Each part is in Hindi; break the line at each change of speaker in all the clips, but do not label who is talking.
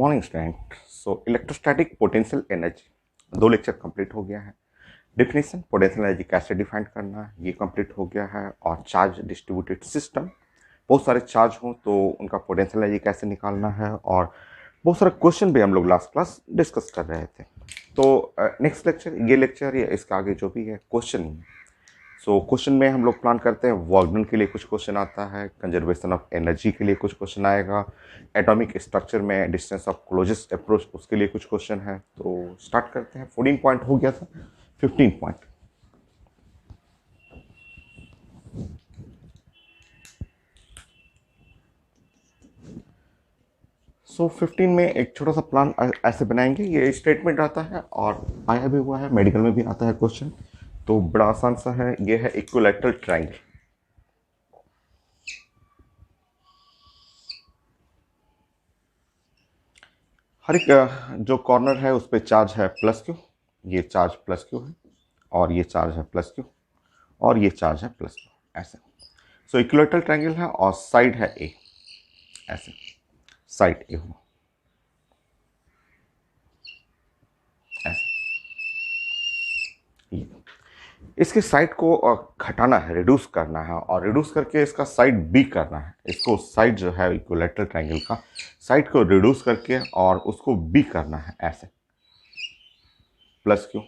Morning student. सो electrostatic potential energy 2 lecture complete हो गया है। डिफिनेशन पोटेंशियल एनर्जी कैसे डिफाइन करना है ये कंप्लीट हो गया है, और चार्ज डिस्ट्रीब्यूटेड सिस्टम बहुत सारे चार्ज हों तो उनका पोटेंशियल एनर्जी कैसे निकालना है, और बहुत सारे क्वेश्चन भी हम लोग लास्ट क्लास डिस्कस कर रहे थे। तो नेक्स्ट लेक्चर, ये लेक्चर या इसका आगे जो भी है क्वेश्चन ही है। सो क्वेश्चन में हम लोग प्लान करते हैं वर्क डन के लिए कुछ क्वेश्चन आता है, कंजर्वेशन ऑफ एनर्जी के लिए कुछ क्वेश्चन आएगा, एटॉमिक स्ट्रक्चर में डिस्टेंस ऑफ क्लोजेस्ट अप्रोच उसके लिए कुछ क्वेश्चन है। तो स्टार्ट करते हैं। 14 पॉइंट हो गया था, 15 पॉइंट। सो 15 में एक छोटा सा प्लान ऐसे बनाएंगे। ये स्टेटमेंट आता है और आया भी हुआ है, मेडिकल में भी आता है क्वेश्चन, तो बड़ा आसान सा है। ये है इक्विलैटरल ट्रायंगल। हर एक जो कॉर्नर है उस पर चार्ज है प्लस क्यू, ये चार्ज प्लस क्यू है, और ये चार्ज है प्लस क्यू, और ये चार्ज है प्लस क्यू, ऐसे। सो इक्विलैटरल ट्रायंगल है और साइड है ए, ऐसे साइड ए हुआ, ऐसे। ये इसके साइड को घटाना है, रिड्यूस करना है, और रिड्यूस करके इसका साइड बी करना है। इसको साइड जो है इक्विलैटरल ट्रायंगल का साइड को रिड्यूस करके और उसको बी करना है, ऐसे प्लस क्यू।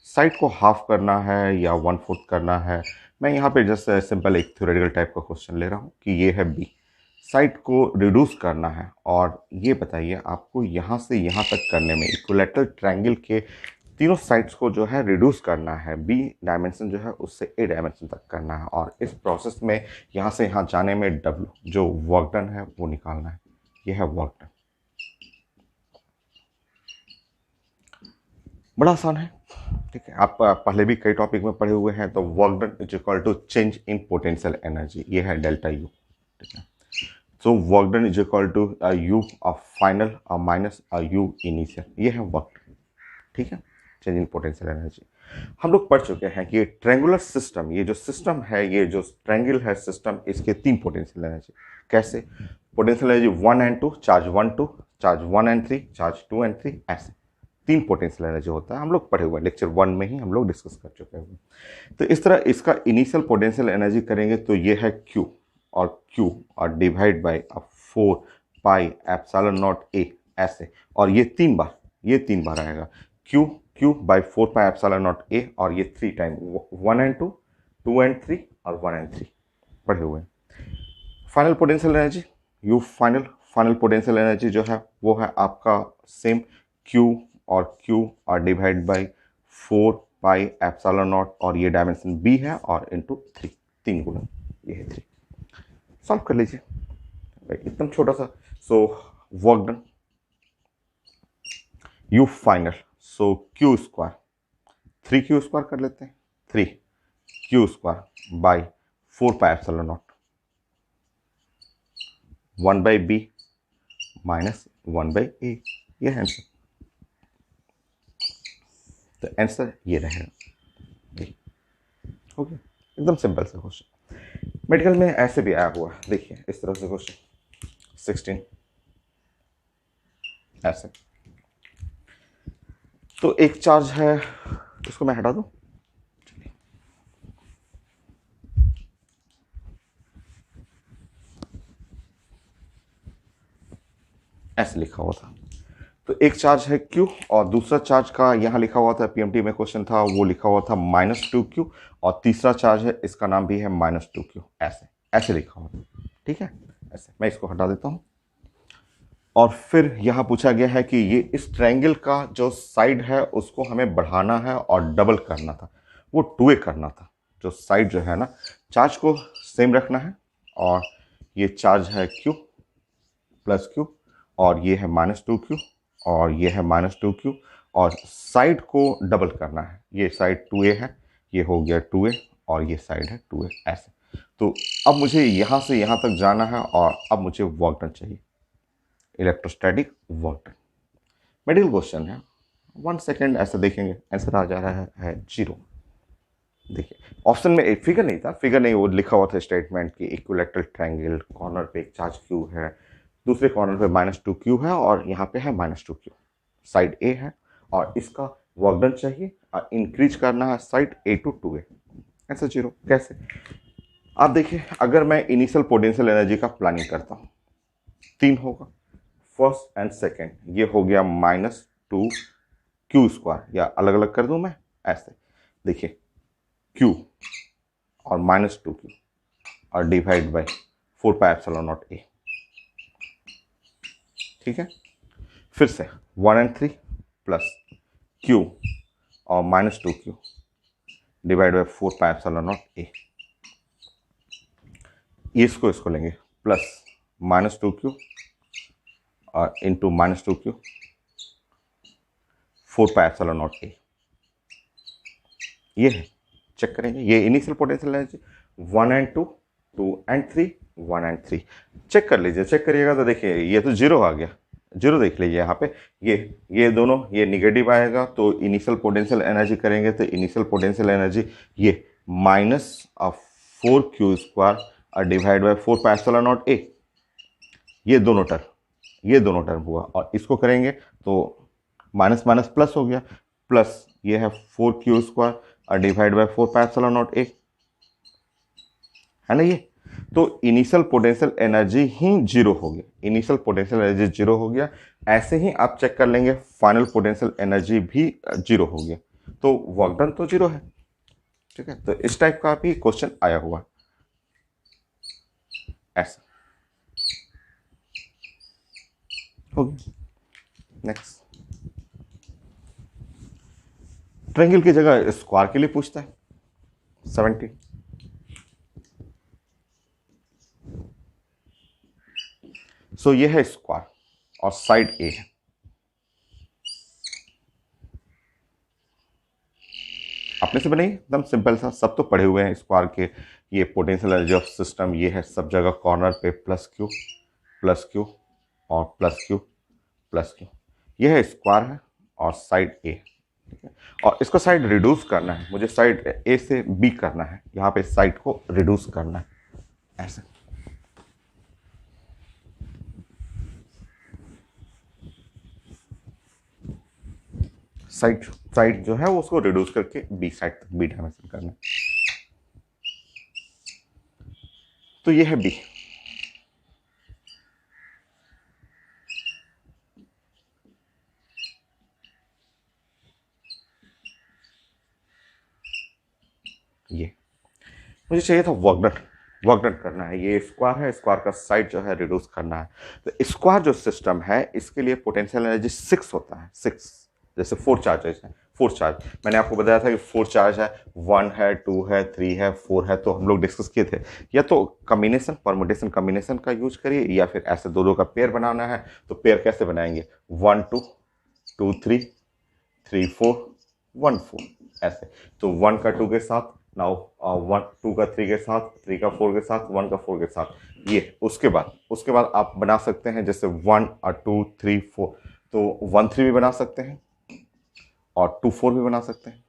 साइड को हाफ करना है या 1/4 करना है। मैं यहाँ पे जस्ट सिंपल एक थ्योरेटिकल टाइप का क्वेश्चन ले रहा हूँ कि ये है बी, साइड को रिड्यूस करना है, और ये बताइए आपको यहाँ से यहाँ तक करने में इक्विलैटरल ट्रायंगल के तीनों साइड्स को जो है रिड्यूस करना है, बी डायमेंशन जो है उससे ए डायमेंशन तक करना है, और इस प्रोसेस में यहाँ से यहाँ जाने में डब्ल्यू जो वर्क डन है वो निकालना है। ये है वर्क डन, बड़ा आसान है। ठीक है, आप पहले भी कई टॉपिक में पढ़े हुए हैं। तो work done is equal to change in potential energy, ये है डेल्टा यू। ठीक है, so work done is equal to U final minus U initial, ये है वर्क डन। ठीक है, चेंज इन पोटेंशियल एनर्जी हम लोग पढ़ चुके हैं कि ट्रायंगुलर सिस्टम, ये जो सिस्टम है, ये जो ट्रायंगल है सिस्टम, इसके 3 पोटेंशियल एनर्जी। कैसे? Potential energy 1 and 2, charge 1 2, charge 1 and 3, charge 2 and 3, ऐसे 3 पोटेंशियल एनर्जी होता है। हम लोग पढ़े हुए हैं, लेक्चर 1 में ही हम लोग डिस्कस कर चुके हैं। तो इस तरह इसका इनिशियल पोटेंशियल एनर्जी करेंगे तो ये है Q, और divide by 4 pi epsilon naught ए, ऐसे। और ये 3 बार आएगा, Q by 4 pi epsilon naught ए, और ये 3 टाइम 1 and 2, 2 and 3 और 1 and 3 पढ़े हुए हैं। Final potential energy you final potential energy जो है वो है आपका सेम Q और divide by 4 pi epsilon nought, और ये डायमेंशन B है, और इंटू 3, 3 गुना, ये है 3। सॉल्व कर लीजिए भाई, एकदम छोटा सा। सो work done you final, so Q square 3Q square कर लेते हैं, 3Q square by 4 pi epsilon nought, 1 by B minus 1 by A, ये है आंसर। तो आंसर ये रहेगा। हो गया, एकदम सिंपल सा क्वेश्चन। मेडिकल में ऐसे भी आया हुआ है, देखिए इस तरह से क्वेश्चन 16 ऐसे। तो एक चार्ज है, इसको मैं हटा दूं, ऐसे लिखा हुआ था। तो एक चार्ज है Q, और दूसरा चार्ज का यहाँ लिखा हुआ था, PMT में क्वेश्चन था, वो लिखा हुआ था -2Q, और तीसरा चार्ज है, इसका नाम भी है -2Q, ऐसे लिखा हुआ था। ठीक है, ऐसे मैं इसको हटा देता हूँ। और फिर यहाँ पूछा गया है कि ये इस ट्रायंगल का जो साइड है उसको हमें बढ़ाना है और डबल करना था, वो 2a करना था। जो साइड जो है ना, चार्ज को सेम रखना है, और ये चार्ज है Q प्लस Q, और ये है -2Q, और ये है -2Q, और साइड को डबल करना है। ये साइड 2a है, ये हो गया 2a, और ये साइड है 2a, ऐसे। तो अब मुझे यहाँ से यहाँ तक जाना है, और अब मुझे वर्क डन चाहिए, electrostatic work done. Medical question है, 1 सेकेंड ऐसे देखेंगे, आंसर आ जा रहा है 0। देखिए ऑप्शन में एक फिगर नहीं, वो लिखा हुआ था स्टेटमेंट कि इक्विलैटरल ट्रायंगल, कॉर्नर पे एक चार्ज Q है, दूसरे कॉर्नर पे -2q है और यहाँ पे है -2q, साइड ए है और इसका वर्क डन चाहिए और इंक्रीज करना है साइड ए टू 2a, ऐसा 0 कैसे? आप देखिए, अगर मैं इनिशियल पोटेंशियल एनर्जी का प्लानिंग करता हूँ 3 होगा, फर्स्ट एंड सेकेंड, ये हो गया -2q², या अलग अलग कर दूं मैं ऐसे, देखिए q और -2q और डिवाइड बाय 4πε0a, ठीक है। फिर से 1 and 3 प्लस q और -2q डिवाइड बाय 4πε0a, इसको लेंगे प्लस -2q और इंटू -2q 4πε0a, ये है, चेक करेंगे, ये initial potential energy 1 and 2, 2 and 3, 1 and 3, check कर लीजिए, चेक करिएगा तो देखिए ये तो 0 आ गया, 0 देख लीजिए यहाँ पे, ये दोनों ये निगेटिव आएगा तो इनिशियल पोटेंशियल एनर्जी करेंगे तो इनिशियल पोटेंशियल एनर्जी ये -4q² डिवाइड बाय 4πε0a, ये दोनों टर्म हुआ, और इसको करेंगे तो माइनस माइनस प्लस हो गया, प्लस ये है 4q² डिवाइड बाय 4πε0a, है ना ये। तो इनिशियल पोटेंशियल एनर्जी ही 0 हो गया, इनिशियल पोटेंशियल एनर्जी 0 हो गया। ऐसे ही आप चेक कर लेंगे फाइनल पोटेंशियल एनर्जी भी 0 हो गया, तो वर्क डन तो 0 है, ठीक है। तो इस टाइप का भी क्वेश्चन आया हुआ ऐसा हो गया। नेक्स्ट, ट्रायंगल की जगह स्क्वायर के लिए पूछता है 70। सो ये है स्क्वायर और साइड ए है, अपने से बनाइए एकदम सिंपल सा, सब तो पढ़े हुए हैं स्क्वायर के। ये पोटेंशियल एनर्जी ऑफ सिस्टम ये है, सब जगह कॉर्नर पे प्लस क्यू और प्लस क्यू, ये है स्क्वायर है और साइड ए, ठीक है। और इसको साइड रिड्यूस करना है, मुझे साइड ए से बी करना है, यहाँ पे साइड को रिड्यूस करना है ऐसे। साइड जो है वो उसको रिड्यूस करके बी साइड तक बी डायमेंशन करना है, तो ये है बी। ये मुझे चाहिए था वर्क डन करना है, ये स्क्वायर है, स्क्वायर का साइड जो है रिड्यूस करना है। तो स्क्वायर जो सिस्टम है इसके लिए पोटेंशियल एनर्जी 6 होता है, 6, जैसे 4 चार्जेस हैं, 4 चार्ज मैंने आपको बताया था कि 4 चार्ज है, 1 है, 2 है, 3 है, 4 है, तो हम लोग डिस्कस किए थे, या तो कम्बिनेशन परमुटेशन कम्बिनेशन का यूज करिए, या फिर ऐसे दो का पेयर बनाना है तो पेयर कैसे बनाएंगे, 1 2 2 3 3 4 1 4 ऐसे। तो 1 का 2 के साथ, नाउ 1 2 का 3 के साथ, 3 का 4 के साथ, 1 का 4 के साथ, ये उसके बाद आप बना सकते हैं जैसे 1 और 2 3 4, तो 1 3 भी बना सकते हैं और 2 4 भी बना सकते हैं।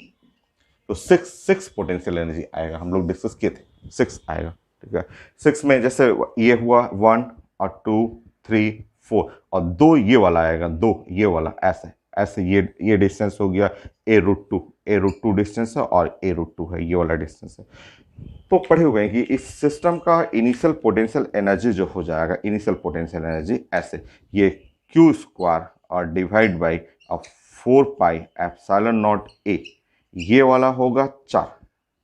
तो 6 पोटेंशियल एनर्जी आएगा, हम लोग डिस्कस किए थे 6 आएगा, ठीक है। 6 में जैसे ये हुआ 1 और 2 3 4 और 2 ये वाला आएगा, 2 ये वाला, ऐसे ये डिस्टेंस हो गया a√2 डिस्टेंस है और a√2 है, ये वाला डिस्टेंस है। तो पढ़े हुए हैं कि इस सिस्टम का इनिशियल पोटेंशियल एनर्जी जो हो जाएगा, इनिशियल पोटेंशियल एनर्जी ऐसे, ये q² और डिवाइड बाई 4πε0a, ये वाला होगा 4,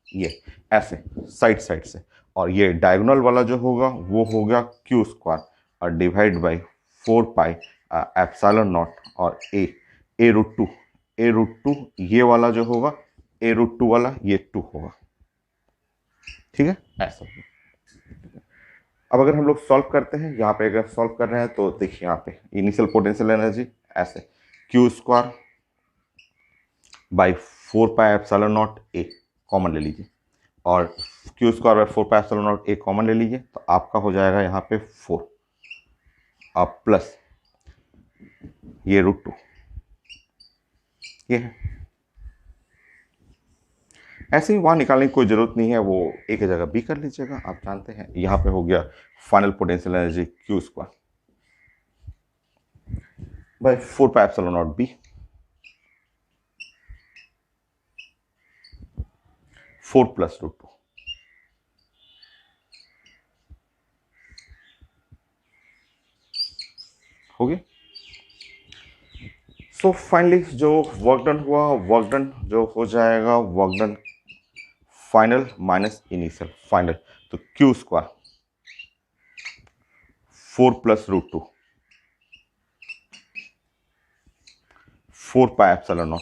ये ऐसे साइड से, और ये डायगोनल वाला जो होगा वो होगा q² और डिवाइड बाई 4πε0 और a√2 ये वाला जो होगा, a√2 वाला ये 2 होगा, ठीक है ऐसा। अब अगर हम लोग सॉल्व करते हैं, यहाँ पे अगर सॉल्व कर रहे हैं तो देखिए यहाँ पे इनिशियल पोटेंशियल एनर्जी ऐसे q² बाई 4πε0a कॉमन ले लीजिए, और q² बाई 4πε0a कॉमन ले लीजिए, तो आपका हो जाएगा यहाँ पे 4 और प्लस ये √2, ये है। ऐसे ही वहाँ निकालने की कोई ज़रूरत नहीं है, वो एक जगह भी कर लीजिएगा, आप जानते हैं। यहाँ पे हो गया final potential energy q², by 4 pi epsilon nought b, 4 + √2 हो गया। सो फाइनली जो वर्क डन हुआ, वर्क डन जो हो जाएगा, work done final minus initial final, तो Q² 4 + √2 4 pi epsilon nought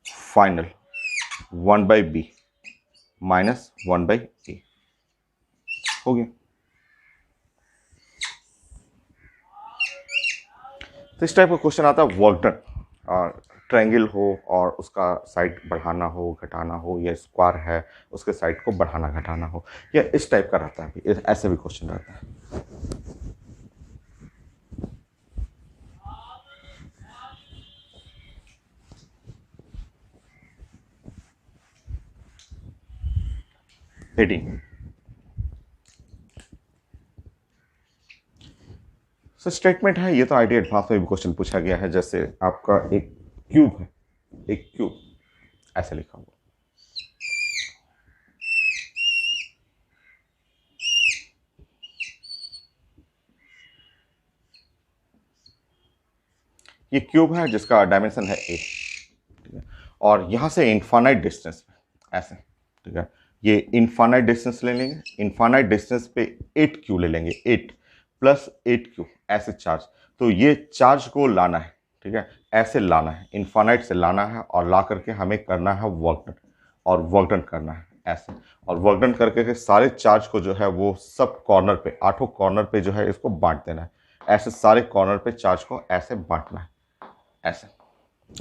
final 1/b minus 1/a हो गया। तो इस टाइप का क्वेश्चन आता है वर्क डन, ट्रायंगल हो और उसका साइड बढ़ाना हो घटाना हो, या स्क्वायर है उसके साइड को बढ़ाना घटाना हो, या इस टाइप का रहता है, ऐसे भी क्वेश्चन रहता है। हेडिंग सो स्टेटमेंट है, ये तो आईटी एडवांस में भी क्वेश्चन पूछा गया है। जैसे आपका एक क्यूब है, एक क्यूब ऐसे लिखा हुआ, ये क्यूब है जिसका डायमेंशन है ए, ठीक है, और यहाँ से इनफाइनाइट डिस्टेंस ऐसे, ठीक है, ये इनफाइनाइट डिस्टेंस ले लेंगे, इनफाइनाइट डिस्टेंस पे 8Q ले लेंगे, 8 + 8Q ऐसे चार्ज। तो ये चार्ज को लाना है, ठीक है, ऐसे लाना है, इनफाइनाइट से लाना है और ला करके हमें करना है वर्क डन, और वर्क डन करना है ऐसे, और वर्क डन करके के सारे चार्ज को जो है वो सब कॉर्नर पे, 8 कॉर्नर पे जो है इसको बांट देना है, ऐसे सारे कॉर्नर पे चार्ज को ऐसे बांटना है ऐसे,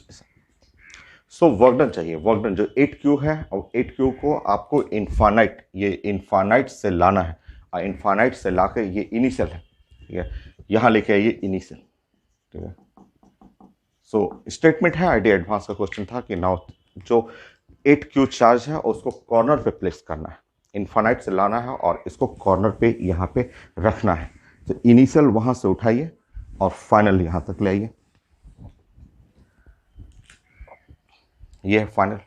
ऐसे। सो वर्क डन चाहिए, वर्क डन जो 8Q है, और 8Q को आपको इनफाइनाइट, ये इनफाइनाइट से लाना है, और इनफाइनाइट से ला के ये इनिशियल है, ठीक है, यहाँ लेके आइए इनिशियल, ठीक है। सो स्टेटमेंट है, आईडी एडवांस का क्वेश्चन था कि नाउ जो 8Q चार्ज है उसको कॉर्नर पे प्लेस करना है, इनफाइनाइट से लाना है और इसको कॉर्नर पे यहाँ पे रखना है। तो इनिशियल वहाँ से उठाइए और फाइनल यहाँ तक ले आइए, ये है फाइनल।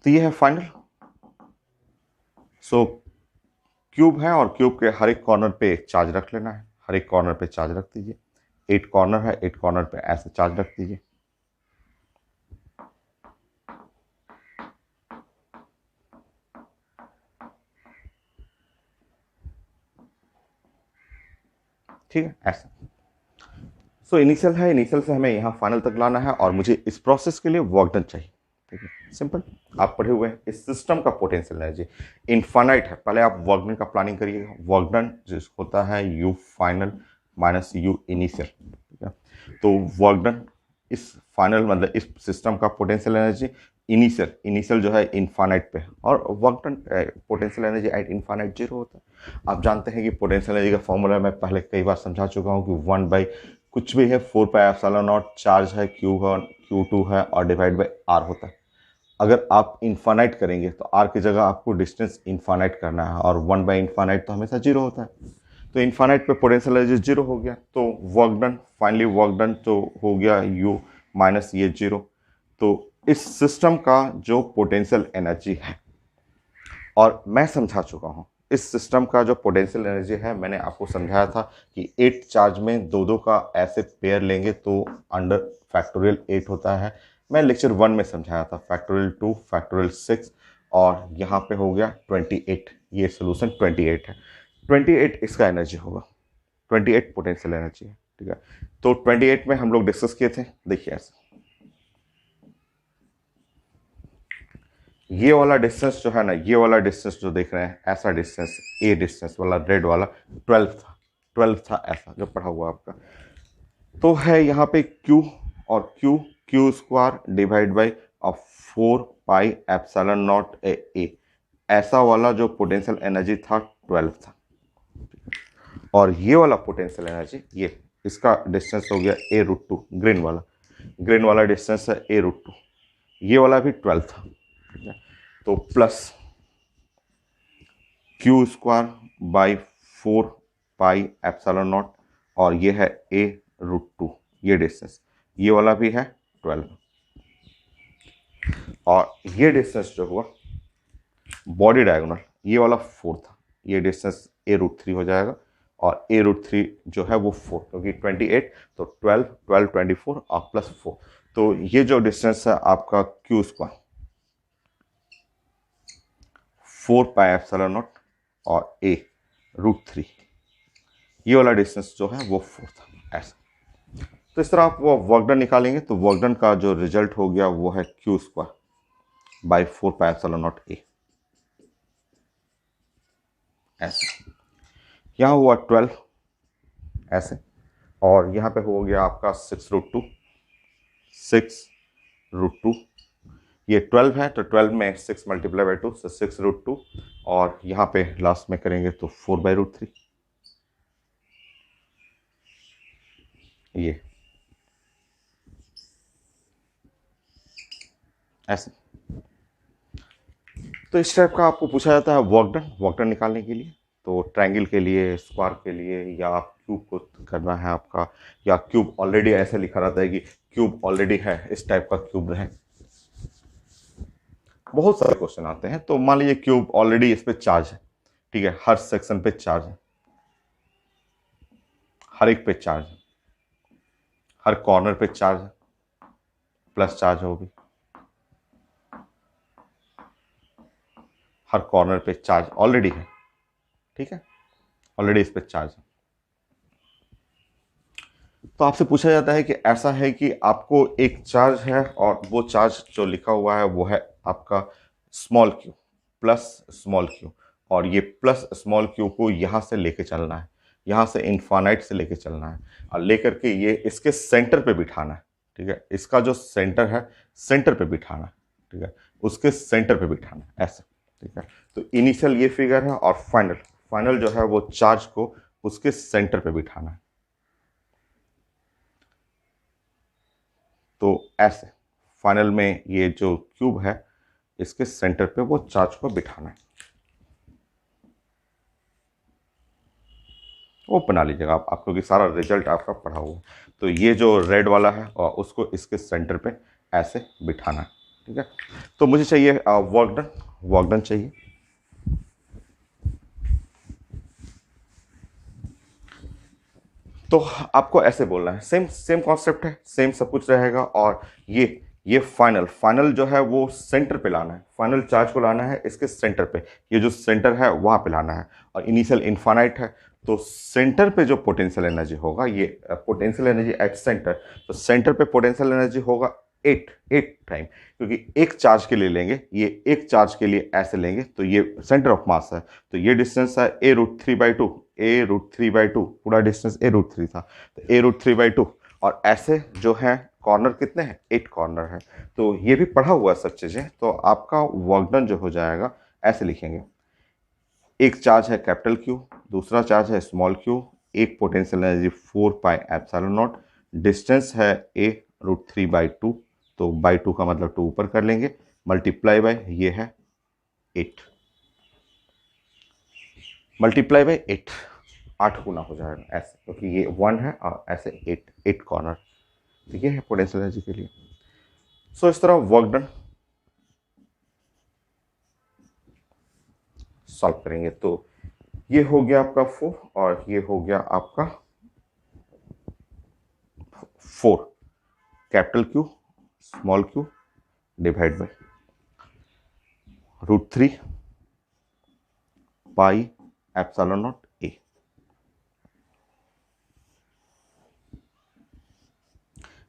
तो ये है फाइनल। सो क्यूब है और क्यूब के हर एक कॉर्नर पे एक चार्ज रख लेना है, हर एक कॉर्नर पे चार्ज रख दीजिए, 8 कॉर्नर है, 8 कॉर्नर पे ऐसे चार्ज रख दीजिए। ठीक है, ऐसे। सो इनिशियल है, इनिशियल से हमें यहाँ फाइनल तक लाना है, और मुझे इस प्रोसेस के लिए वर्क डन चाहिए, ठीक है, सिंपल। आप पढ़े हुए हैं इस सिस्टम का पोटेंशियल एनर्जी इनफाइनाइट है, पहले आप वर्क डन का प्लानिंग करिएगा। वर्क डन जिस होता है U final minus U initial, ठीक है। तो वर्क डन इस फाइनल मतलब इस सिस्टम का पोटेंशियल एनर्जी इनिशियल, इनिशियल जो है इनफाइनाइट पे, और work done potential energy eight infinite 0 होता है। आप जानते हैं कि पोटेंशियल एनर्जी का फॉर्मूला मैं पहले कई बार समझा चुका हूँ कि 1 कुछ भी है 4 पाई एप्सिलॉन नॉट, चार्ज है Q2 है और डिवाइड बाई R होता है। अगर आप इनफाइनाइट करेंगे तो R की जगह आपको डिस्टेंस इनफाइनाइट करना है, और 1/इनफाइनाइट तो हमेशा 0 होता है। तो इनफाइनाइट पे पोटेंशियल एनर्जी 0 हो गया, तो work done finally work done तो हो गया U माइनस ये 0। तो इस सिस्टम का जो पोटेंशियल एनर्जी है, और मैं समझा चुका हूँ इस सिस्टम का जो पोटेंशियल एनर्जी है, मैंने आपको समझाया था कि 8 चार्ज में दो दो का ऐसे पेयर लेंगे तो अंडर फैक्टोरियल 8 होता है। मैं लेक्चर 1 में समझाया था फैक्टोरियल 2 फैक्टोरियल 6, और यहाँ पे हो गया 28, ये सोल्यूशन 28 है। 28 इसका एनर्जी होगा, 28 पोटेंशियल एनर्जी है, ठीक है। तो 28 में हम लोग डिस्कस किए थे, देखिए ऐसे, ये वाला डिस्टेंस जो है ना, ये वाला डिस्टेंस जो देख रहे हैं, ऐसा डिस्टेंस, ए डिस्टेंस वाला रेड वाला 12 था ऐसा जो पढ़ा हुआ आपका। तो है यहाँ पे Q, और Q² divide by 4 pi epsilon naught ए, ऐसा वाला जो पोटेंशियल एनर्जी था 12 था। और ये वाला पोटेंशियल एनर्जी, ये इसका डिस्टेंस हो गया A√2, ग्रीन वाला डिस्टेंस है A√2, ये वाला भी 12 था, ठीक है। तो plus Q square by 4 pi epsilon nought, और ये है a√2, ये डिस्टेंस, ये वाला भी है 12, और ये डिस्टेंस जो हुआ बॉडी डायगोनल, ये वाला 4 था, ये डिस्टेंस a√3 हो जाएगा, और a√3 जो है वो 4, क्योंकि 28, तो 12 12 24 और प्लस 4, तो ये जो डिस्टेंस है आपका Q square 4 pi epsilon nought और a√3, ये वाला डिस्टेंस जो है वो 4 था, ऐसा। तो इस तरह आप वो वर्क डन निकालेंगे, तो वर्क डन का जो रिजल्ट हो गया वो है Q square by 4 pi epsilon not a, ऐसे। यहाँ हुआ 12 ऐसे, और यहाँ पे हो गया आपका 6√2, 6√2, ये 12 है, तो 12 में 6 मल्टीप्लाई बाई 2, 6√2, और यहाँ पे लास्ट में करेंगे तो 4/√3, ये ऐसे। तो इस टाइप का आपको पूछा जाता है वर्क डन निकालने के लिए। तो ट्रायंगल के लिए, स्क्वायर के लिए, या क्यूब को करना है आपका, या क्यूब ऑलरेडी ऐसे लिखा रहता है कि क्यूब ऑलरेडी है, इस टाइप का क्यूब है, बहुत सारे क्वेश्चन आते हैं। तो मान लीजिए क्यूब ऑलरेडी इस पे चार्ज है, ठीक है, हर सेक्शन पे चार्ज है, हर एक पे चार्ज है, हर कॉर्नर पे चार्ज है, प्लस चार्ज है वो भी, हर कॉर्नर पे चार्ज ऑलरेडी है, ठीक है, ऑलरेडी इस पे चार्ज है। तो आपसे पूछा जाता है कि ऐसा है कि आपको एक चार्ज है, और वो चार्ज जो लिखा हुआ है वो है आपका small Q plus small Q, और ये प्लस स्मॉल क्यू को यहाँ से लेके चलना है, यहाँ से इन्फानाइट से लेके चलना है, और लेकर के ये इसके सेंटर पे बिठाना है, ठीक है, इसका जो सेंटर है सेंटर पे बिठाना है, ठीक है, उसके सेंटर पे बिठाना है, ऐसे, ठीक है। तो इनिशियल ये फिगर है, और फाइनल फाइनल जो है वो चार्ज को उसके सेंटर पे बिठाना है, तो ऐसे फाइनल में ये जो क्यूब है इसके सेंटर पे वो चार्ज को बिठाना है, वो बना लीजिएगा आप क्योंकि सारा रिजल्ट आपका पढ़ा हुआ है। तो ये जो रेड वाला है और उसको इसके सेंटर पे ऐसे बिठाना है, ठीक है। तो मुझे चाहिए वर्क डन चाहिए। तो आपको ऐसे बोलना है, सेम सेम कॉन्सेप्ट है, सेम सब कुछ रहेगा, और ये फाइनल जो है वो सेंटर पे लाना है, फाइनल चार्ज को लाना है इसके सेंटर पे, ये जो सेंटर है वहां पे लाना है, और इनिशियल इनफाइनाइट है, तो सेंटर पे जो पोटेंशियल एनर्जी होगा, ये पोटेंशियल एनर्जी एट सेंटर, तो सेंटर पे पोटेंशियल एनर्जी होगा 8 टाइम, क्योंकि एक चार्ज के लिए लेंगे, ये एक चार्ज के लिए ऐसे लेंगे, तो ये सेंटर ऑफ मास है, तो ये डिस्टेंस है a√3/2, a√3/2, पूरा डिस्टेंस a√3 था, तो a√3/2, और ऐसे जो है कॉर्नर कितने हैं, 8 कॉर्नर है, तो ये भी पढ़ा हुआ है सब चीज़ें। तो आपका वर्क डन जो हो जाएगा ऐसे लिखेंगे, एक चार्ज है कैपिटल क्यू, दूसरा चार्ज है स्मॉल क्यू, एक potential energy 4 pi epsilon not, distance है a√3/2, तो बाई 2 का मतलब 2 ऊपर कर लेंगे, मल्टीप्लाई बाय ये है 8, मल्टीप्लाई बाय 8, 8 गुना हो जाएगा ऐसे, क्योंकि ये 1 है और ऐसे 8 कॉर्नर, तो ये है पोटेंशियल एनर्जी के लिए। सो इस तरह वर्क डन सॉल्व करेंगे। तो ये हो गया आपका 4, और ये हो गया आपका 4, capital Q small Q divide by √3 pi epsilon naught A.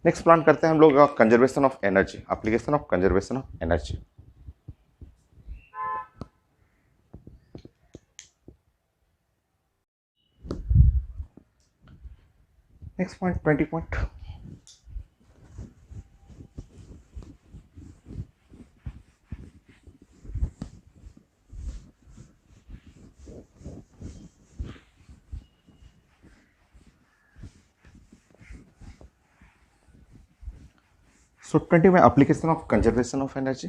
Next plan करते हैं हम लोग conservation of energy, application of conservation of energy. Next point 20 point, so 20 में application of conservation of energy.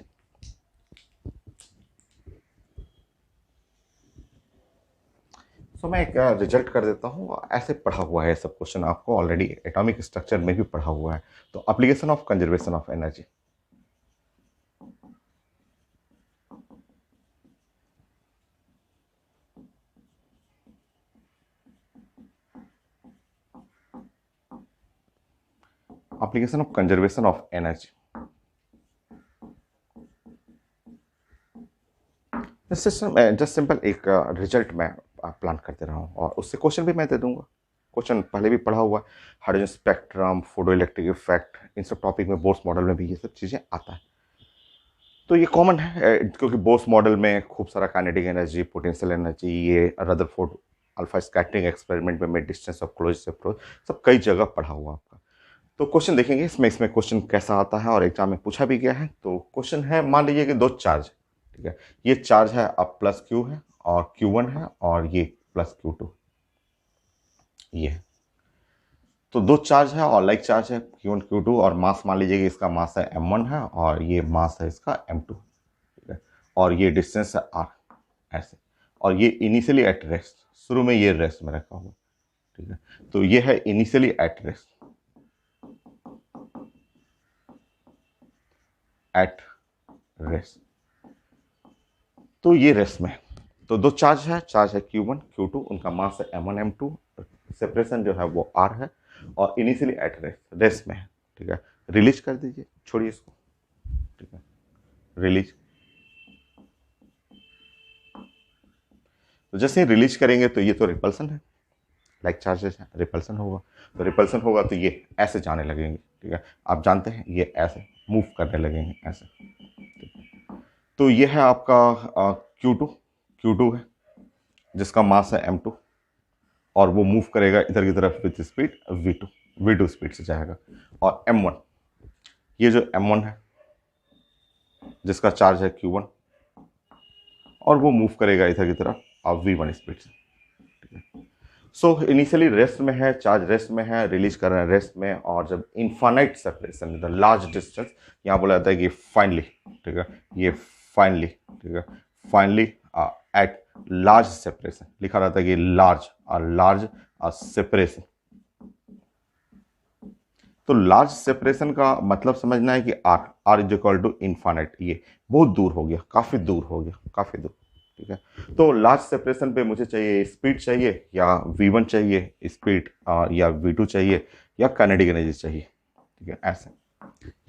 So मैं एक रिजल्ट कर देता हूँ, ऐसे पढ़ा हुआ है सब क्वेश्चन आपको ऑलरेडी एटॉमिक स्ट्रक्चर में भी पढ़ा हुआ है। तो application of conservation of energy, application of conservation of energy. Just simple एक रिजल्ट मैं प्लान करते रहा हूँ और उससे क्वेश्चन भी मैं दे दूंगा। क्वेश्चन पहले भी पढ़ा हुआ है, hydrogen spectrum, photo electric effect, इन सब टॉपिक में बोर्स मॉडल में भी ये सब चीज़ें आता है। तो ये कॉमन है क्योंकि बोर्स मॉडल में खूब सारा काइनेटिक एनर्जी, पोटेंशियल एनर्जी, ये रदरफोर्ड अल्फा स्कैटरिंग एक्सपेरिमेंट में डिस्टेंस ऑफ क्लोज अप्रोच सब कई जगह पढ़ा हुआ आपका। तो क्वेश्चन देखेंगे इसमें क्वेश्चन कैसा आता है और एग्जाम में पूछा भी गया है। तो क्वेश्चन है, मान लीजिए कि दो चार्ज, ठीक है, ये चार्ज है अब प्लस क्यू है और Q1 है और ये प्लस Q2 ये है। तो दो चार्ज है और लाइक चार्ज है Q1 Q2 और मास मान लीजिए कि इसका मास है M1 है और ये मास है इसका M2, ठीक है, और ये डिस्टेंस है R ऐसे, और ये इनिशियली एट रेस्ट, शुरू में ये रेस्ट में रखा हुआ, ठीक है। तो ये है initially at rest, at rest, तो ये रेस्ट में। तो दो चार्ज है Q1 Q2, उनका मास है M1 M2, सेपरेशन जो है वो R है और इनिशियली एट रेस्ट में है, ठीक है। रिलीज कर दीजिए, छोड़िए इसको, ठीक है, रिलीज। तो जैसे ही रिलीज करेंगे तो ये तो रिपल्सन है, लाइक चार्जेस है, रिपल्सन होगा। तो रिपल्सन होगा तो ये ऐसे जाने लगेंगे, ठीक है, आप जानते हैं ये ऐसे मूव करने लगेंगे ऐसे। तो ये है आपका Q2 है जिसका मास है M2 और वो मूव करेगा इधर की तरफ विथ स्पीड V2 स्पीड से जाएगा। और M1, ये जो M1 है जिसका चार्ज है Q1 और वो मूव करेगा इधर की तरफ V1 स्पीड से, ठीक है। सो इनिशियली रेस्ट में है, चार्ज रेस्ट में है, रिलीज कर रहे हैं रेस्ट में, और जब infinite separation the large distance, यहाँ बोला जाता है कि फाइनली, ठीक है, ये फाइनली, ठीक है, फाइनली एट लार्ज सेपरेशन लिखा रहता है कि लार्ज सेपरेशन। तो लार्ज सेपरेशन का मतलब समझना है कि R is equal to infinite, ये बहुत दूर हो गया, काफी दूर हो गया, काफी दूर, ठीक है। तो लार्ज सेपरेशन पे मुझे चाहिए स्पीड चाहिए या V1 चाहिए स्पीड, या V2 चाहिए या काइनेटिक एनर्जी चाहिए, ठीक है, ऐसे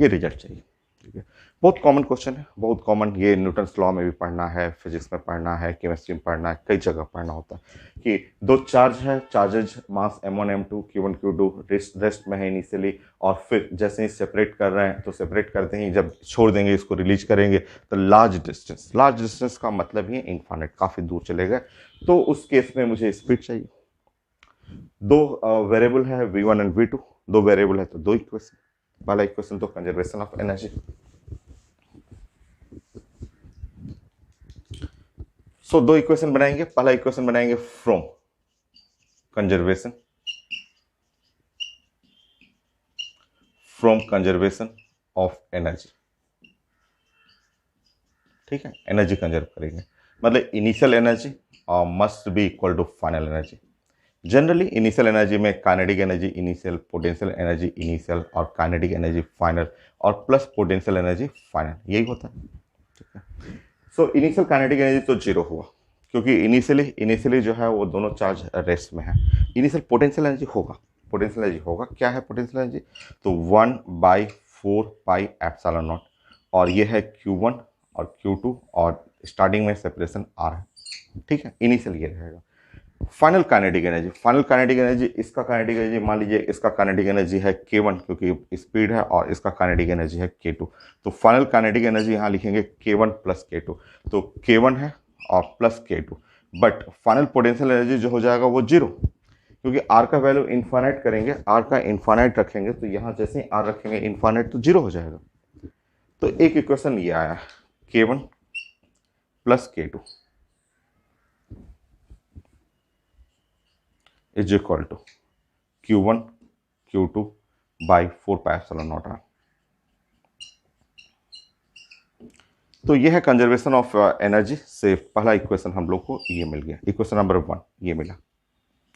ये रिजल्ट चाहिए, ठीक है। बहुत कॉमन क्वेश्चन है, बहुत कॉमन, ये न्यूटन्स लॉ में भी पढ़ना है, फिजिक्स में पढ़ना है, केमिस्ट्री में पढ़ना है, कई जगह पढ़ना होता है कि दो चार्ज है, चार्जेज मास M1 M2 Q1 Q2 rest में है इनिशियली, और फिर जैसे ही सेपरेट कर रहे हैं तो सेपरेट करते ही जब छोड़ देंगे, इसको रिलीज करेंगे तो लार्ज डिस्टेंस का मतलब ही इनफाइनाइट, काफ़ी दूर चले गए। तो उस केस में मुझे स्पीड चाहिए। दो वेरिएबल है V1 एंड V2, दो वेरिएबल है तो दो इक्वेशन, पहला इक्वेशन तो कंजर्वेशन ऑफ एनर्जी। सो दो इक्वेशन बनाएंगे, पहला इक्वेशन बनाएंगे फ्रॉम कंजर्वेशन ऑफ एनर्जी, ठीक है, एनर्जी कंजर्व करेंगे, मतलब initial energy must be equal to final energy. Generally initial energy में kinetic energy initial, potential energy initial और काइनेटिक एनर्जी फाइनल और प्लस पोटेंशियल एनर्जी फाइनल, यही होता है, ठीक है। सो इनिशियल काइनेटिक एनर्जी तो जीरो हुआ क्योंकि इनिशियली जो है वो दोनों चार्ज रेस्ट में है। इनिशियल पोटेंशियल एनर्जी होगा, क्या है पोटेंशियल एनर्जी, तो 1/4πε0, और ये है Q1 और Q2 और स्टार्टिंग में सेपरेशन R है, ठीक है, इनिशियल ये रहेगा। फाइनल काइनेटिक एनर्जी, इसका काइनेटिक एनर्जी मान लीजिए, इसका काइनेटिक एनर्जी है K1 क्योंकि स्पीड है और इसका काइनेटिक एनर्जी है K2। तो फाइनल काइनेटिक एनर्जी यहाँ लिखेंगे K1 प्लस K2, तो K1 है और plus K2, but final potential energy जो हो जाएगा वो जीरो, क्योंकि R का वैल्यू इनफाइनाइट करेंगे, R का इनफाइनाइट रखेंगे तो यहाँ जैसे ही R रखेंगे इनफाइनाइट तो जीरो हो जाएगा। तो एक इक्वेशन ये आया K1 plus K2 is equal to Q1 Q2 by 4πε0R, तो ये है कंजर्वेशन ऑफ एनर्जी से पहला इक्वेशन हम लोग को ये मिल गया, इक्वेशन नंबर 1 ये मिला।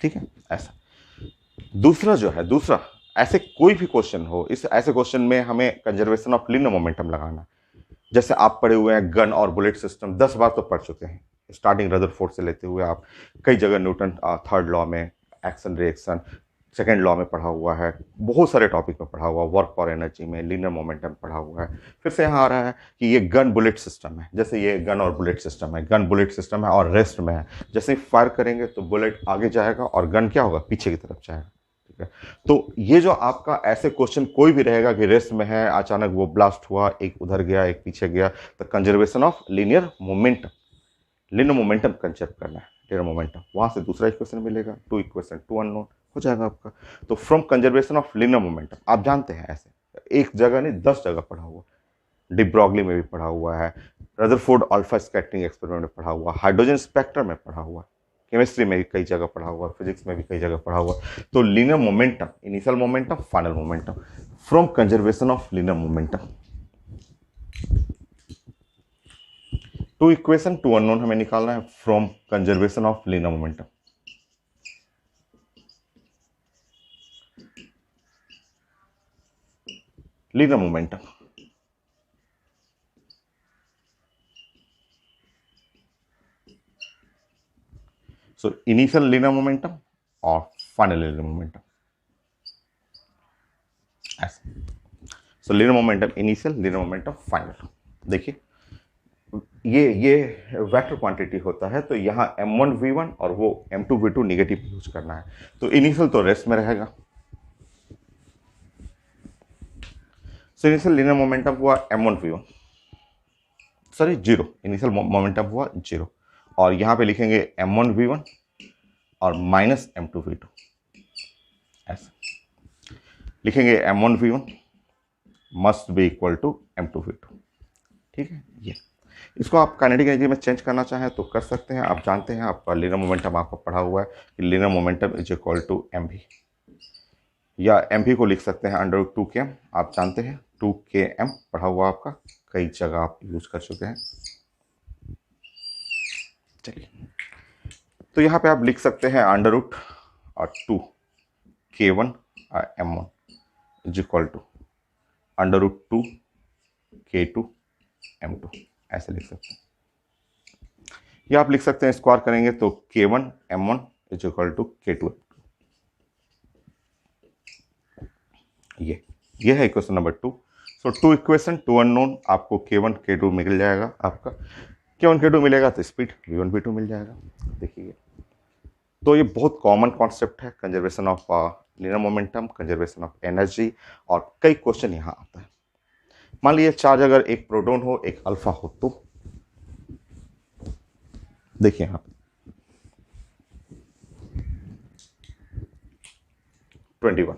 ठीक है, ऐसा। दूसरा जो है, दूसरा ऐसे कोई भी क्वेश्चन हो, इस ऐसे क्वेश्चन में हमें कंजर्वेशन ऑफ लिनियर मोमेंटम लगाना। जैसे आप पढ़े हुए हैं गन और बुलेट सिस्टम, 10 बार तो पढ़ चुके हैं, स्टार्टिंग रदरफोर्ड से लेते हुए आप कई जगह न्यूटन थर्ड लॉ में, एक्शन रिएक्शन सेकेंड लॉ में पढ़ा हुआ है, बहुत सारे टॉपिक में पढ़ा हुआ, वर्क फॉर एनर्जी में, लीनियर मोमेंटम पढ़ा हुआ है। फिर से यहाँ आ रहा है कि ये गन बुलेट सिस्टम है, जैसे ये गन और बुलेट सिस्टम है, गन बुलेट सिस्टम है और रेस्ट में है। जैसे ही फायर करेंगे तो बुलेट आगे जाएगा और गन क्या होगा, पीछे की तरफ जाएगा। ठीक है, तो ये जो आपका ऐसे क्वेश्चन कोई भी रहेगा कि रेस्ट में है, अचानक वो ब्लास्ट हुआ, एक उधर गया एक पीछे गया, तो conservation of linear momentum, linear momentum conserve करना है, लीनियर मोमेंटम। वहां से दूसरा इक्वेशन मिलेगा, 2 इक्वेशन 2 अननोन हो जाएगा आपका। तो from conservation of linear momentum, आप जानते हैं ऐसे एक जगह नहीं 10 जगह पढ़ा हुआ, डी ब्रॉगली में भी पढ़ा हुआ है, रदरफोर्ड अल्फा स्कैटरिंग एक्सपेरिमेंट में पढ़ा हुआ, हाइड्रोजन स्पेक्ट्रम में पढ़ा हुआ, केमिस्ट्री में भी कई जगह पढ़ा हुआ, फिजिक्स में भी कई जगह पढ़ा हुआ। तो linear momentum, initial momentum, final momentum, from conservation of linear momentum. 2 equation 2 unknown हमें निकालना है from conservation of linear momentum. Linear momentum, so initial linear momentum और फाइनल लीनियर मोमेंटम, ऐसे। सो linear momentum initial, linear momentum final. देखिए ये वेक्टर क्वांटिटी होता है, तो यहाँ m1v1 और वो m2v2 निगेटिव यूज करना है। तो इनिशियल तो रेस्ट में रहेगा, सो इनिशियल लीनियर मोमेंटम हुआ m1v1, सॉरी 0, इनिशियल मोमेंटम हुआ 0, और यहाँ पे लिखेंगे m1v1 और माइनस m2v2, ऐसा लिखेंगे m1v1 must be equal to m2v2। ठीक है, ये इसको आप काइनेटिक एनर्जी में चेंज करना चाहें तो कर सकते हैं। आप जानते हैं, आपका लीनियर मोमेंटम आपको पढ़ा हुआ है कि linear momentum is equal to mv, या mv को लिख सकते हैं अंडर 2km। आप जानते हैं 2km पढ़ा हुआ आपका, कई जगह आप यूज कर चुके हैं। चलिए, तो यहाँ पे आप लिख सकते हैं अंडर रूट और 2k1 m1 is equal to under root 2k2 m2, ऐसे लिख सकते हैं। या आप लिख सकते हैं स्क्वायर करेंगे तो k1 m1 is equal to k2 m2। ये है इक्वेशन नंबर 2। सो 2 इक्वेशन 2 अननोन, आपको k1 k2 मिल जाएगा, आपका k1 k2 मिलेगा तो स्पीड v1 v2 मिल जाएगा। देखिए, तो ये बहुत कॉमन कॉन्सेप्ट है, conservation of linear momentum, conservation of energy, और कई क्वेश्चन यहाँ आता है। मान लीजिए चार्ज अगर एक प्रोटॉन हो एक अल्फा हो, तो देखिए यहाँ पे 21,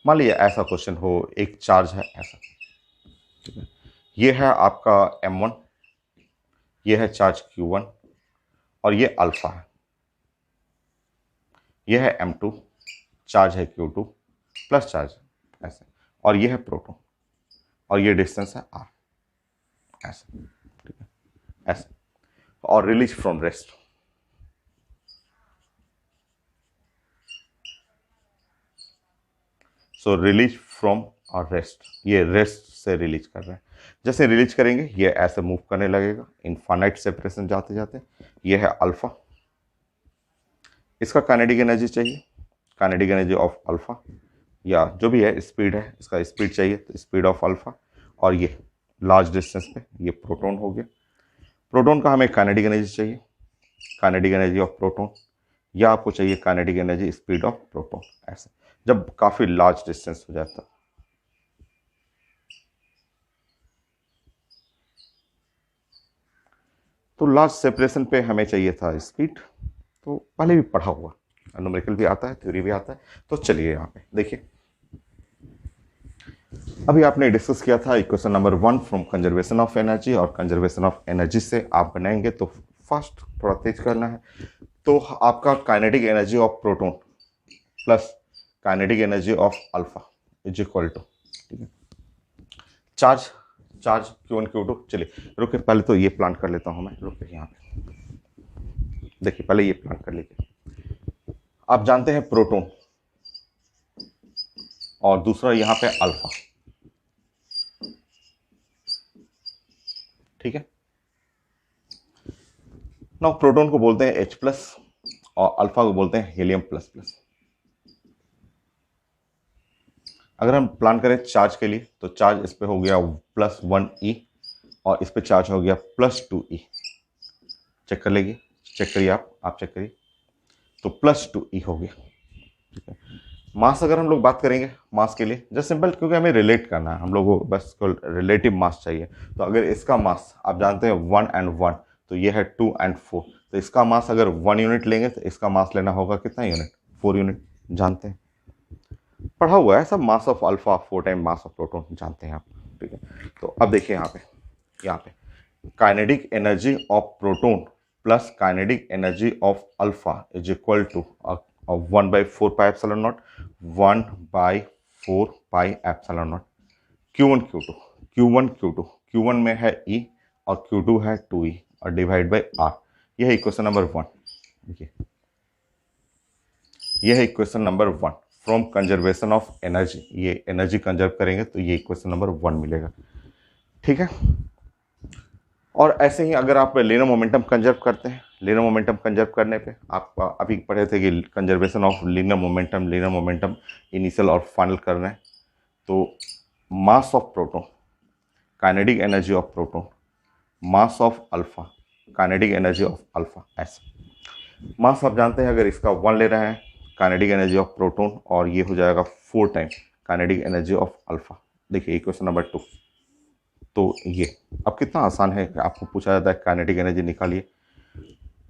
मान लीजिए ऐसा क्वेश्चन हो, एक चार्ज है ऐसा, ठीक है, ये है आपका m1, ये है चार्ज q1 और ये अल्फा है, ये है m2, चार्ज है q2 प्लस चार्ज ऐसे, और ये है प्रोटॉन और ये डिस्टेंस है r, ऐसे, ठीक है, ऐसे, और release from rest. So release from और रेस्ट, ये रेस्ट से रिलीज कर रहे हैं। जैसे रिलीज करेंगे ये ऐसे मूव करने लगेगा इनफाइनाइट सेपरेशन जाते जाते। ये है अल्फा, इसका काइनेटिक एनर्जी चाहिए, काइनेटिक एनर्जी ऑफ अल्फा, या जो भी है स्पीड है, इसका स्पीड चाहिए तो स्पीड ऑफ अल्फा। और ये लार्ज डिस्टेंस पे ये प्रोटॉन हो गया, प्रोटॉन का हमें काइनेटिक एनर्जी चाहिए, काइनेटिक एनर्जी ऑफ प्रोटॉन, या आपको चाहिए kinetic energy speed of proton, ऐसे जब काफी लार्ज डिस्टेंस हो जाता। तो लार्ज सेपरेशन पे हमें चाहिए था स्पीड, तो पहले भी पढ़ा हुआ, न्यूमेरिकल भी आता है, थ्योरी भी आता है। तो चलिए यहाँ पे देखिए, अभी आपने डिस्कस किया था equation number 1 from conservation of energy, और कंजर्वेशन ऑफ एनर्जी से आप बनाएंगे तो फास्ट थोड़ा तेज करना है। तो आपका kinetic energy of proton plus kinetic energy of alpha is equal to, ठीक है, चार्ज चार्ज Q1 Q2, चलिए रुके पहले तो ये प्लान कर लेता हूँ मैं, रुके यहाँ पे देखिए, पहले ये प्लान कर लीजिए। आप जानते हैं प्रोटॉन और दूसरा यहाँ पे अल्फा, ठीक है। ना प्रोटॉन को बोलते हैं H+ और अल्फा को बोलते हैं He++। अगर हम प्लान करें चार्ज के लिए तो चार्ज इस पे हो गया +1e और इस पे चार्ज हो गया +2e। चेक कर लेंगे, चेक करिए, आप चेक करिए, तो +2e हो गया, ठीक है। मास अगर हम लोग बात करेंगे मास के लिए, जस्ट सिंपल, क्योंकि हमें रिलेट करना है, हम लोगों को बस रिलेटिव मास चाहिए। तो अगर इसका मास आप जानते हैं 1 and 1, तो ये है 2 and 4, तो इसका मास अगर 1 यूनिट लेंगे तो इसका मास लेना होगा कितना यूनिट, 4 यूनिट। जानते हैं, पढ़ा हुआ है सब, mass of alpha 4 time mass of proton, जानते हैं आप, ठीक है। तो अब देखिए यहाँ पे kinetic energy of proton plus kinetic energy of alpha is equal to 1/4 pi epsilon nought, 1/4 pi epsilon nought Q1 Q2, Q1 Q2, Q1 में है E और Q2 है 2E और डिवाइड बाई R। यह है इक्वेशन नंबर 1, देखिए यह है equation number 1 from conservation of energy. ये एनर्जी कंजर्व करेंगे तो ये इक्वेशन नंबर 1 मिलेगा, ठीक है। और ऐसे ही अगर आप लीनियर मोमेंटम कंजर्व करते हैं, लीनियर मोमेंटम कंजर्व करने पे आप अभी पढ़े थे कि conservation of linear momentum initial और फाइनल करना है। तो mass of proton, kinetic energy of proton, mass of alpha, kinetic energy of alpha, ऐसा। मास आप जानते हैं अगर इसका 1 ले रहे हैं काइनेटिक एनर्जी ऑफ प्रोटॉन, और ये हो जाएगा 4 time kinetic energy of alpha. देखिए इक्वेशन नंबर 2। तो ये अब कितना आसान है, आपको पूछा जाता है काइनेटिक एनर्जी निकालिए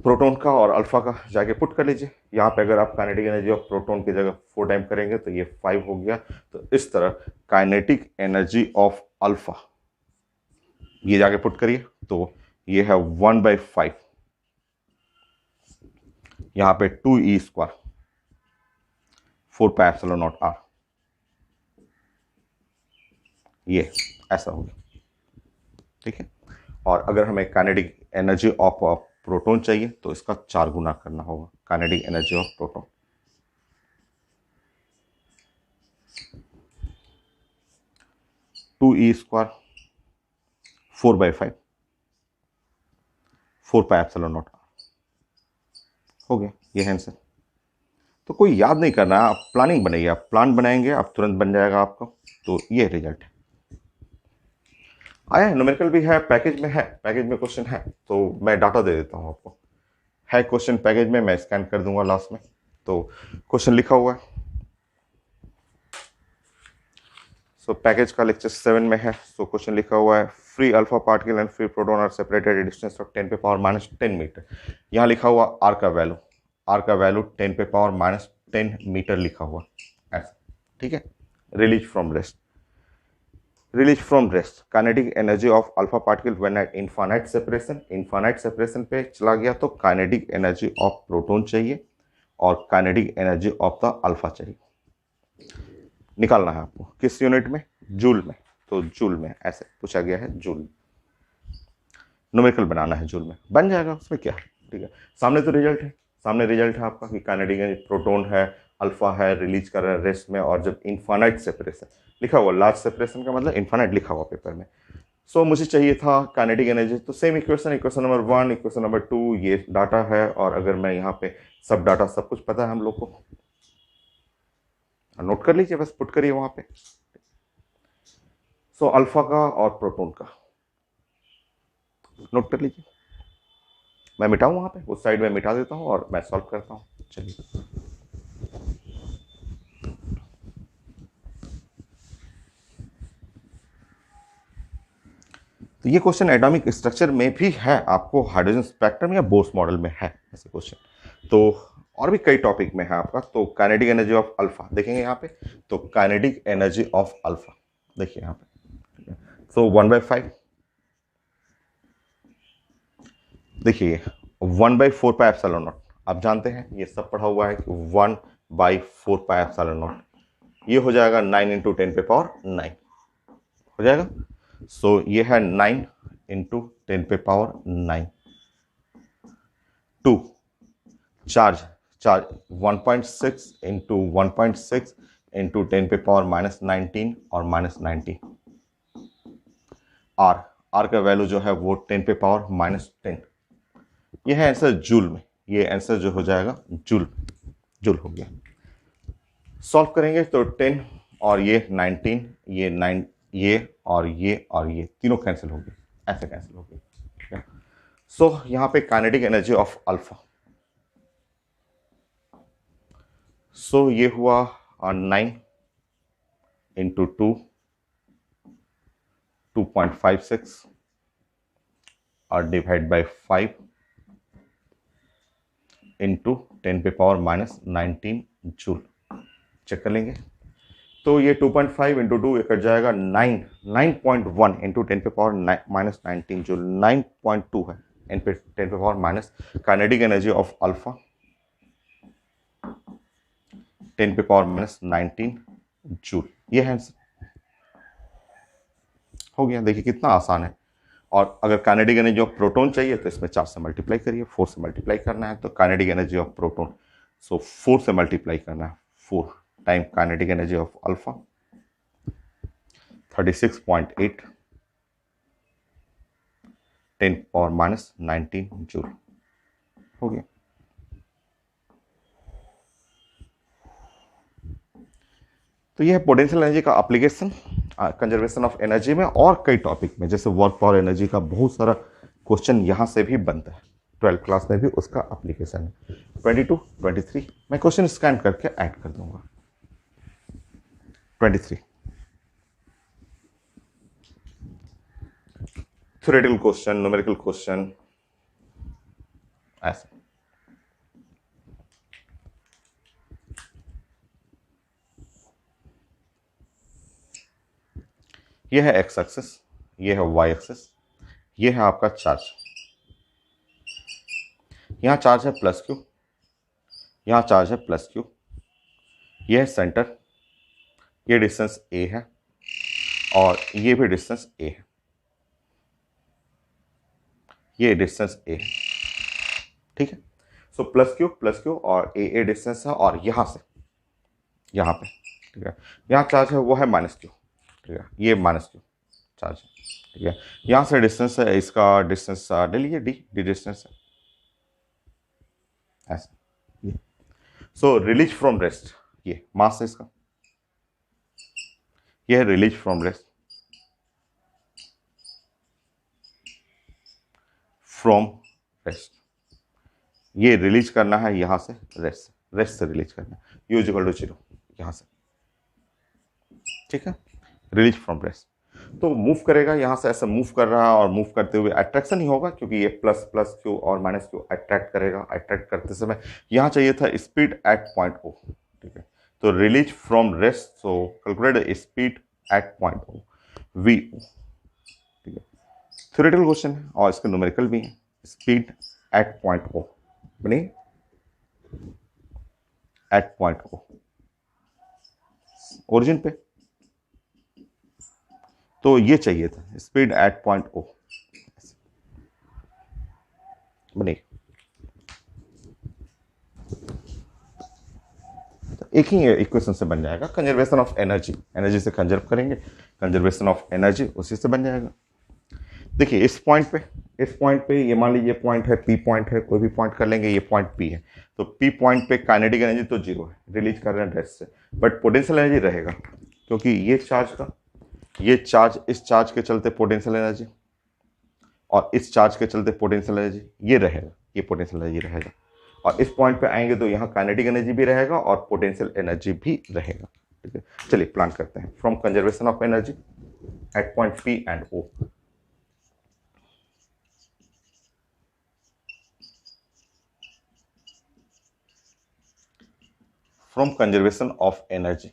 प्रोटॉन का और अल्फा का, जाके पुट कर लीजिए। यहाँ पे अगर आप काइनेटिक एनर्जी ऑफ प्रोटॉन की जगह 4 टाइम करेंगे तो ये 5 हो गया। तो इस तरह काइनेटिक एनर्जी ऑफ अल्फा ये जाके पुट करिए तो ये है 1/5, यहाँ पे 2e², 4 pi epsilon not R, ये ऐसा हो गया, ठीक है। और अगर हमें काइनेटिक एनर्जी ऑफ प्रोटॉन चाहिए तो इसका 4 गुना करना होगा, kinetic energy of proton. Two E square 4/5, 4 pi epsilon nought हो गया, ये है आंसर। तो कोई याद नहीं करना है, आप प्लानिंग बनाइए, आप प्लान बनाएंगे आप तुरंत बन जाएगा आपका। तो ये रिजल्ट है, आया है, न्यूमेरिकल भी है, पैकेज में है, पैकेज में क्वेश्चन है, तो मैं डाटा दे देता हूँ आपको। है क्वेश्चन पैकेज में, मैं स्कैन कर दूंगा लास्ट में। तो क्वेश्चन लिखा हुआ है, सो पैकेज का लेक्चर 7 में है। सो क्वेश्चन लिखा हुआ है, free alpha particle and free proton are separated at distance of 10⁻⁻10 metre. यहाँ लिखा हुआ आर का वैल्यू 10⁻10 मीटर लिखा हुआ ऐसा, ठीक है। Release from rest kinetic energy of alpha particle when eight infinite separation पे चला गया तो काइनेटिक एनर्जी ऑफ प्रोटॉन चाहिए और kinetic energy of the alpha चाहिए। निकालना है आपको किस यूनिट में, जूल में। तो जूल में ऐसे पूछा गया है, जूल न्यूमेरिकल बनाना है, जूल में बन जाएगा, उसमें क्या है, ठीक है। सामने तो रिजल्ट है, सामने रिजल्ट है आपका कि काइनेटिक एनर्जी प्रोटॉन है, अल्फा है, रिलीज कर रहा है रेस्ट में, और जब इनफाइनाइट सेपरेशन लिखा हुआ, लार्ज सेपरेशन का मतलब इनफाइनाइट लिखा हुआ पेपर में। सो मुझे चाहिए था काइनेटिक एनर्जी, तो same equation number 1, equation number 2, ये डाटा है। और अगर मैं यहाँ पे सब डाटा सब कुछ पता है हम लोग को, नोट कर लीजिए, बस पुट करिए वहां पे। सो अल्फा का और प्रोटॉन का नोट कर लीजिए, मैं मिटाऊं वहां पे, उस साइड में मिटा देता हूं और मैं सॉल्व करता हूं। चलिए तो ये क्वेश्चन एटॉमिक स्ट्रक्चर में भी है, आपको हाइड्रोजन स्पेक्ट्रम या बोर्स मॉडल में है ऐसे क्वेश्चन। तो और भी कई टॉपिक में है आपका। तो काइनेटिक एनर्जी ऑफ अल्फा देखेंगे यहाँ पे, तो काइनेटिक एनर्जी ऑफ अल्फा देखिए यहाँ पे, सो 1/5 देखिए 1/4 पाई एप्सिलॉन नॉट, आप जानते हैं ये सब पढ़ा हुआ है कि 1/4 पाई एप्सिलॉन नॉट, ये हो जाएगा 9 × 10⁻9 हो जाएगा। सो ये है 9 इंटू 10 पे power 9 2 charge charge 1.6 into 1.6 into 10 पे पावर -19 और -90 आर आर का वैल्यू जो है वो 10 पे पावर -10 ये है आंसर जूल में। ये आंसर जो हो जाएगा जूल जूल हो गया। सॉल्व करेंगे तो 10 और ये 19 ये 9 ये और ये तीनों कैंसिल हो गए, ऐसे कैंसिल हो गए। सो यहाँ पे काइनेटिक एनर्जी ऑफ अल्फा, सो ये हुआ 9 इंटू 2.56 और डिवाइड बाई 5 इंटू 10 पे पावर -19 जूल। चेक कर लेंगे तो ये 2.5 इंटू 2 ये कट जाएगा 9.1 इंटू 10 पे पावर -19 जूल। 9.2 है इन पे 10 पे power minus kinetic energy of alpha 10 पे पावर -19 जूल। ये है आंसर हो गया। देखिए कितना आसान है। और अगर काइनेटिक एनर्जी ऑफ प्रोटॉन चाहिए तो इसमें 4 से मल्टीप्लाई करिए, 4 से मल्टीप्लाई करना है तो काइनेटिक एनर्जी ऑफ प्रोटॉन, सो 4 से मल्टीप्लाई करना है, 4 time kinetic energy of alpha 36.8 10 power -19 joule हो गया। तो यह है पोटेंशियल एनर्जी का एप्लीकेशन कंजर्वेशन ऑफ एनर्जी में और कई टॉपिक में, जैसे वर्क पावर एनर्जी का बहुत सारा क्वेश्चन यहाँ से भी बनता है। 12th क्लास में भी उसका एप्लीकेशन है। 22, 23 मैं क्वेश्चन स्कैन करके ऐड कर दूंगा। 23 थ्योरेटिकल क्वेश्चन, न्यूमेरिकल क्वेश्चन ऐसे। यह है एक्स एक्सिस, यह है वाई एक्सिस, यह है आपका चार्ज। यहां चार्ज है प्लस क्यू, यहां चार्ज है प्लस क्यू, यह है सेंटर, ये डिस्टेंस ए है और ये भी डिस्टेंस ए है, ये डिस्टेंस ए है। ठीक है, सो प्लस क्यू और ए डिस्टेंस है और यहां से यहां पे, ठीक है, यहां चार्ज है वो है माइनस क्यू, ठीक है, ये माइनस क्यू चार्ज है, ठीक है। यहां से डिस्टेंस है, इसका डिस्टेंस ले लीजिए डी, डी डिस्टेंस है ऐसा ये। सो रिलीज फ्रॉम रेस्ट, ये मास है इसका, ये है release from rest, from rest, ये रिलीज करना है यहां से रेस्ट, रेस्ट से रिलीज करना है, यू इक्वल टू 0 यहां से, ठीक है, रिलीज फ्रॉम रेस्ट। तो मूव करेगा यहां से, ऐसा मूव कर रहा है और मूव करते हुए अट्रैक्शन ही होगा क्योंकि ये प्लस प्लस क्यू और माइनस क्यू अट्रैक्ट करेगा। अट्रैक्ट करते समय यहां चाहिए था स्पीड एट पॉइंट ओ, ठीक है, तो release from rest, so calculate speed at point O V O, ठीक है। थ्योरेटिकल क्वेश्चन है और इसके न्यूमेरिकल भी है। स्पीड एट पॉइंट ओ बने, एट पॉइंट ओ ओरिजिन पे, तो ये चाहिए था स्पीड एट पॉइंट ओ बने। तो एक ही इक्वेशन से बन जाएगा, कंजर्वेशन ऑफ एनर्जी, एनर्जी से कंजर्व करेंगे, कंजर्वेशन ऑफ एनर्जी उसी से बन जाएगा। देखिए इस पॉइंट पे ये मान लीजिए पॉइंट है, पी पॉइंट है, कोई भी पॉइंट कर लेंगे, ये पॉइंट पी है, तो पी पॉइंट पे काइनेटिक एनर्जी तो 0 है, रिलीज कर रहे हैं रेस्ट से, बट पोटेंशियल एनर्जी रहेगा क्योंकि ये चार्ज का, ये चार्ज, इस चार्ज के चलते पोटेंशियल एनर्जी और इस चार्ज के चलते पोटेंशियल एनर्जी ये रहेगा, ये पोटेंशियल एनर्जी रहेगा। और इस पॉइंट पे आएंगे तो यहाँ काइनेटिक एनर्जी भी रहेगा और पोटेंशियल एनर्जी भी रहेगा, ठीक है। चलिए प्लान करते हैं from conservation of energy at point P and O. From conservation of energy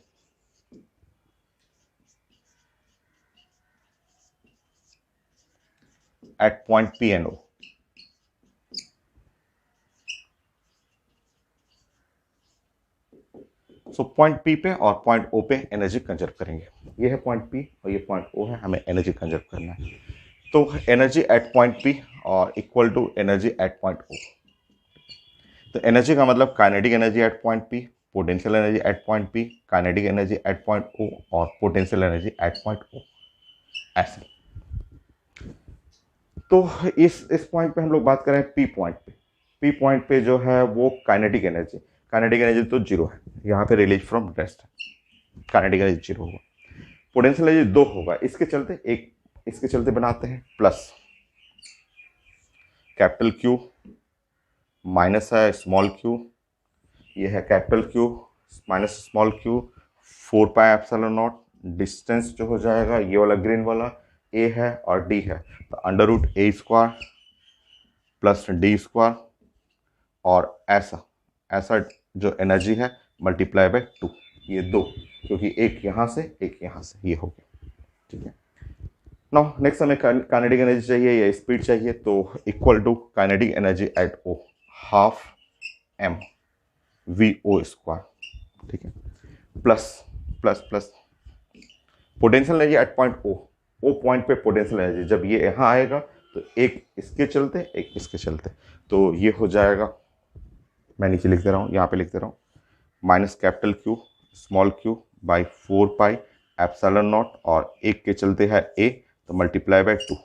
at point P and O, so point P पे और पॉइंट ओ पे एनर्जी कंजर्व करेंगे। ये है पॉइंट पी और ये पॉइंट ओ है, हमें एनर्जी कंजर्व करना है। तो एनर्जी एट पॉइंट पी और equal to energy at point O. तो एनर्जी का मतलब kinetic energy at point P, potential energy at point P, kinetic energy at point O और potential energy at point O, ऐसे। तो इस पॉइंट पे हम लोग बात करें पी पॉइंट पे। पी पॉइंट पे जो है वो काइनेटिक एनर्जी तो जीरो है, यहाँ पे रिलीज फ्रॉम रेस्ट है, काइनेटिक एनर्जी जीरो होगा। पोटेंशियल एनर्जी दो होगा, इसके चलते बनाते हैं प्लस कैपिटल क्यू माइनस है स्मॉल क्यू, ये है capital Q minus small Q, 4 pi epsilon not, distance जो हो जाएगा ये वाला ग्रीन वाला ए है और डी है, तो under root A square plus D square और ऐसा जो एनर्जी है मल्टीप्लाई बाय 2, ये दो, क्योंकि एक यहाँ से ये हो गया, ठीक है। नाउ नेक्स्ट हमें काइनेटिक एनर्जी चाहिए या स्पीड चाहिए, तो equal to kinetic energy at O half M V O square, ठीक है, plus plus plus potential energy at point O point पे पोटेंशियल एनर्जी जब ये यहाँ आएगा तो एक इसके चलते एक इसके चलते, तो ये हो जाएगा, मैं नीचे लिख दे रहा हूँ, यहाँ पे लिख दे रहा हूँ, minus capital Q small Q by 4 pi epsilon nought और एक के चलते है ए, तो मल्टीप्लाई बाय 2,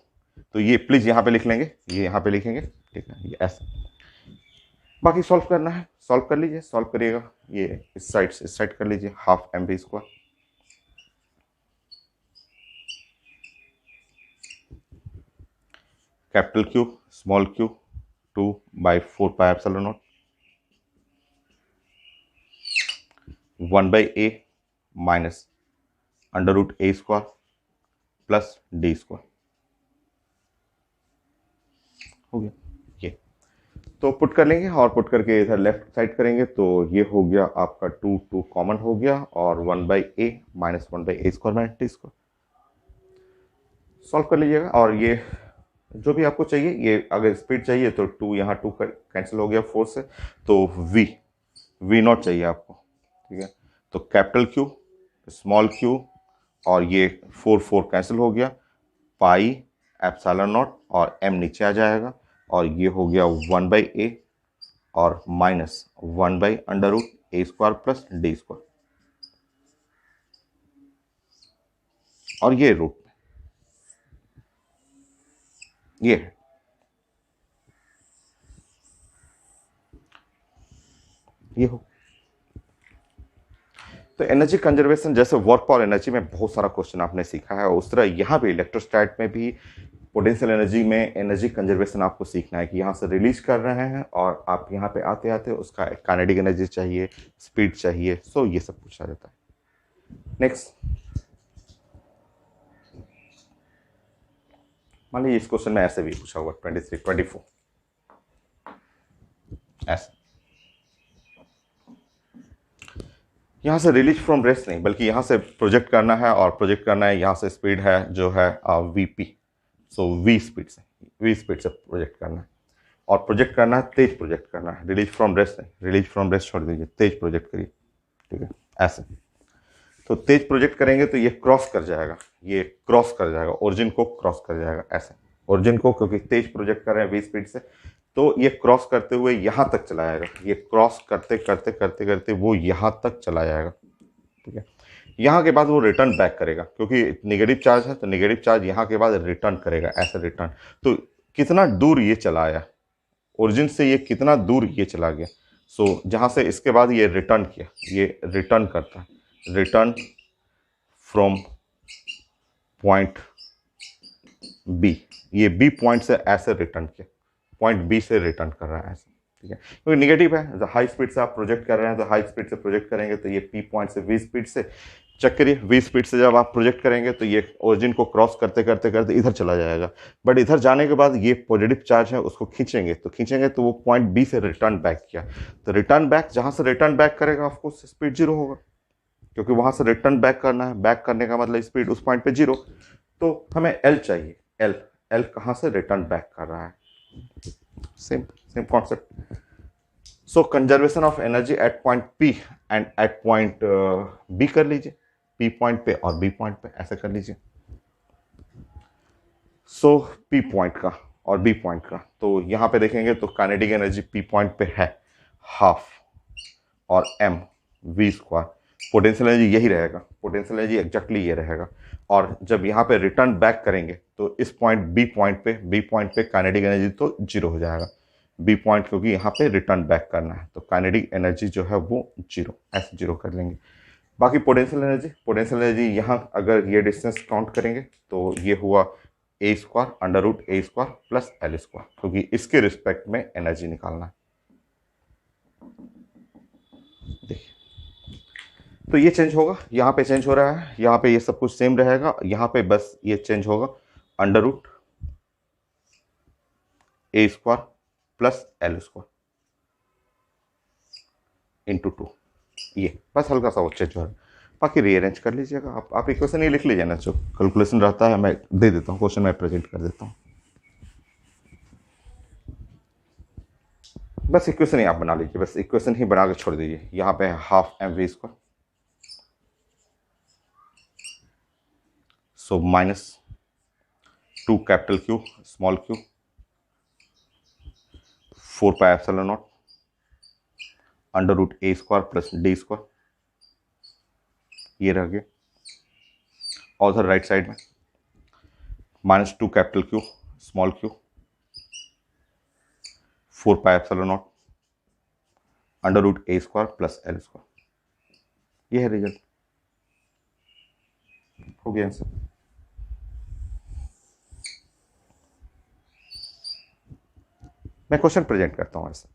तो ये प्लीज़ यहाँ पे लिख लेंगे, ये यहाँ पे लिखेंगे, ठीक है, ये ऐसा। बाकी सॉल्व करना है, सॉल्व कर लीजिए, सॉल्व करिएगा, ये इस साइड कर लीजिए, half M V square capital Q small Q 2 by 4 pi epsilon nought 1 by A minus under root A square plus D square, हो गया ये। तो पुट कर लेंगे और पुट करके इधर लेफ्ट साइड करेंगे, तो ये हो गया आपका 2 कॉमन हो गया और 1 by A minus 1 by A square minus D square, solve कर लीजिएगा। और ये जो भी आपको चाहिए, ये अगर स्पीड चाहिए तो 2 यहाँ 2 कैंसिल हो गया 4 से, तो वी नॉट चाहिए आपको, ठीक है, तो कैपिटल क्यू स्मॉल क्यू और ये 4 कैंसिल हो गया, पाई एप्सिलॉन नॉट और एम नीचे आ जाएगा और ये हो गया 1 बाई ए और minus 1 by under root A square plus D square, और ये रूट ये है, ये हो। तो एनर्जी कंजर्वेशन जैसे वर्क पावर एनर्जी में बहुत सारा क्वेश्चन आपने सीखा है, उस तरह यहाँ भी इलेक्ट्रोस्टैट में भी पोटेंशियल एनर्जी में एनर्जी कंजर्वेशन आपको सीखना है कि यहाँ से रिलीज कर रहे हैं और आप यहाँ पे आते आते उसका काइनेटिक एनर्जी चाहिए, स्पीड चाहिए, सो ये सब पूछा जाता है। नेक्स्ट, मान लीजिए इस क्वेश्चन में ऐसे भी पूछा हुआ 23 24 ऐसे, यहाँ से रिलीज फ्रॉम रेस्ट नहीं बल्कि यहाँ से प्रोजेक्ट करना है, और प्रोजेक्ट करना है यहाँ से स्पीड है जो है वीपी, सो वी स्पीड से प्रोजेक्ट करना है, और प्रोजेक्ट करना है तेज प्रोजेक्ट करना है, रिलीज फ्रॉम रेस्ट नहीं, रिलीज फ्रॉम रेस्ट छोड़ दीजिए, तेज प्रोजेक्ट करिए, ठीक है, ऐसे। तो तेज प्रोजेक्ट करेंगे तो ये क्रॉस कर जाएगा, ओरिजिन को क्रॉस कर जाएगा, ऐसे ओरिजिन को, क्योंकि तेज प्रोजेक्ट कर रहे हैं वी स्पीड से, तो ये क्रॉस करते हुए यहाँ तक चला जाएगा, ये क्रॉस करते करते करते करते वो यहाँ तक चला जाएगा, ठीक है। यहाँ के बाद वो रिटर्न बैक करेगा, क्योंकि नेगेटिव चार्ज है तो नेगेटिव चार्ज यहाँ के बाद रिटर्न करेगा, ऐसे रिटर्न। तो कितना दूर ये चला आया, ओरिजिन से ये कितना दूर ये चला गया, सो जहाँ से इसके बाद ये रिटर्न किया, ये रिटर्न करता है, रिटर्न फ्रॉम पॉइंट बी, ये बी पॉइंट से ऐसे रिटर्न किया, पॉइंट बी से रिटर्न कर रहा है ऐसे, ठीक है, क्योंकि नेगेटिव है, तो हाई स्पीड से आप प्रोजेक्ट कर रहे हैं तो हाई स्पीड से प्रोजेक्ट करेंगे, तो ये पी पॉइंट से वी स्पीड से, चेक करिए, वी स्पीड से जब आप प्रोजेक्ट करेंगे तो ये ओरिजिन को क्रॉस करते करते करते इधर चला जाएगा, बट इधर जाने के बाद ये पॉजिटिव चार्ज है उसको खींचेंगे तो वो पॉइंट बी से रिटर्न बैक किया, तो रिटर्न बैक जहाँ से रिटर्न बैक करेगा ऑफकोर्स स्पीड जीरो होगा, क्योंकि वहाँ से रिटर्न बैक करना है, बैक करने का मतलब स्पीड उस पॉइंट पे जीरो, तो हमें एल चाहिए, एल कहाँ से रिटर्न बैक कर रहा है, same concept. So conservation of energy at point P and at point B कर लीजिए, पी पॉइंट पे और बी पॉइंट पे, ऐसे कर लीजिए। सो पी पॉइंट का और बी पॉइंट का, तो यहाँ पे देखेंगे तो काइनेटिक एनर्जी पी पॉइंट पे है हाफ और M V square. Potential energy यही रहेगा, पोटेंशियल एनर्जी एग्जैक्टली ये रहेगा। और जब यहाँ पे रिटर्न बैक करेंगे तो इस पॉइंट बी पॉइंट पे काइनेटिक एनर्जी तो जीरो हो जाएगा। बी पॉइंट क्योंकि यहाँ पे रिटर्न बैक करना है, तो काइनेटिक एनर्जी जो है वो जीरो, ऐसे जीरो कर लेंगे। बाकी पोटेंशियल एनर्जी यहाँ अगर ये डिस्टेंस काउंट करेंगे तो ये हुआ ए square under root A square plus L square, क्योंकि इसके रिस्पेक्ट में एनर्जी निकालना है। देखिए तो ये चेंज होगा, यहाँ पे चेंज हो रहा है, यहाँ पे ये सब कुछ सेम रहेगा, यहाँ पे बस ये चेंज होगा under root A square plus L square into two, ये बस हल्का सा वो चेंज हो रहा है। बाकी रीअरेंज कर लीजिएगा आप इक्वेशन ये लिख लीजिए ना, जो कैलकुलेशन रहता है मैं दे देता हूँ, क्वेश्चन मैं प्रेजेंट कर देता हूँ। बस इक्वेशन ही आप बना लीजिए, बस इक्वेशन ही बना के छोड़ दीजिए। यहाँ पे है half M V square, so minus 2 capital Q small Q 4 pi epsilon nought under root A square plus D square, ये रह गया। और उधर राइट साइड में minus 2 capital Q small Q 4 pi epsilon nought under root A square plus L square, ये है रिजल्ट। हो गया आंसर। मैं क्वेश्चन प्रेजेंट करता हूँ ऐसा।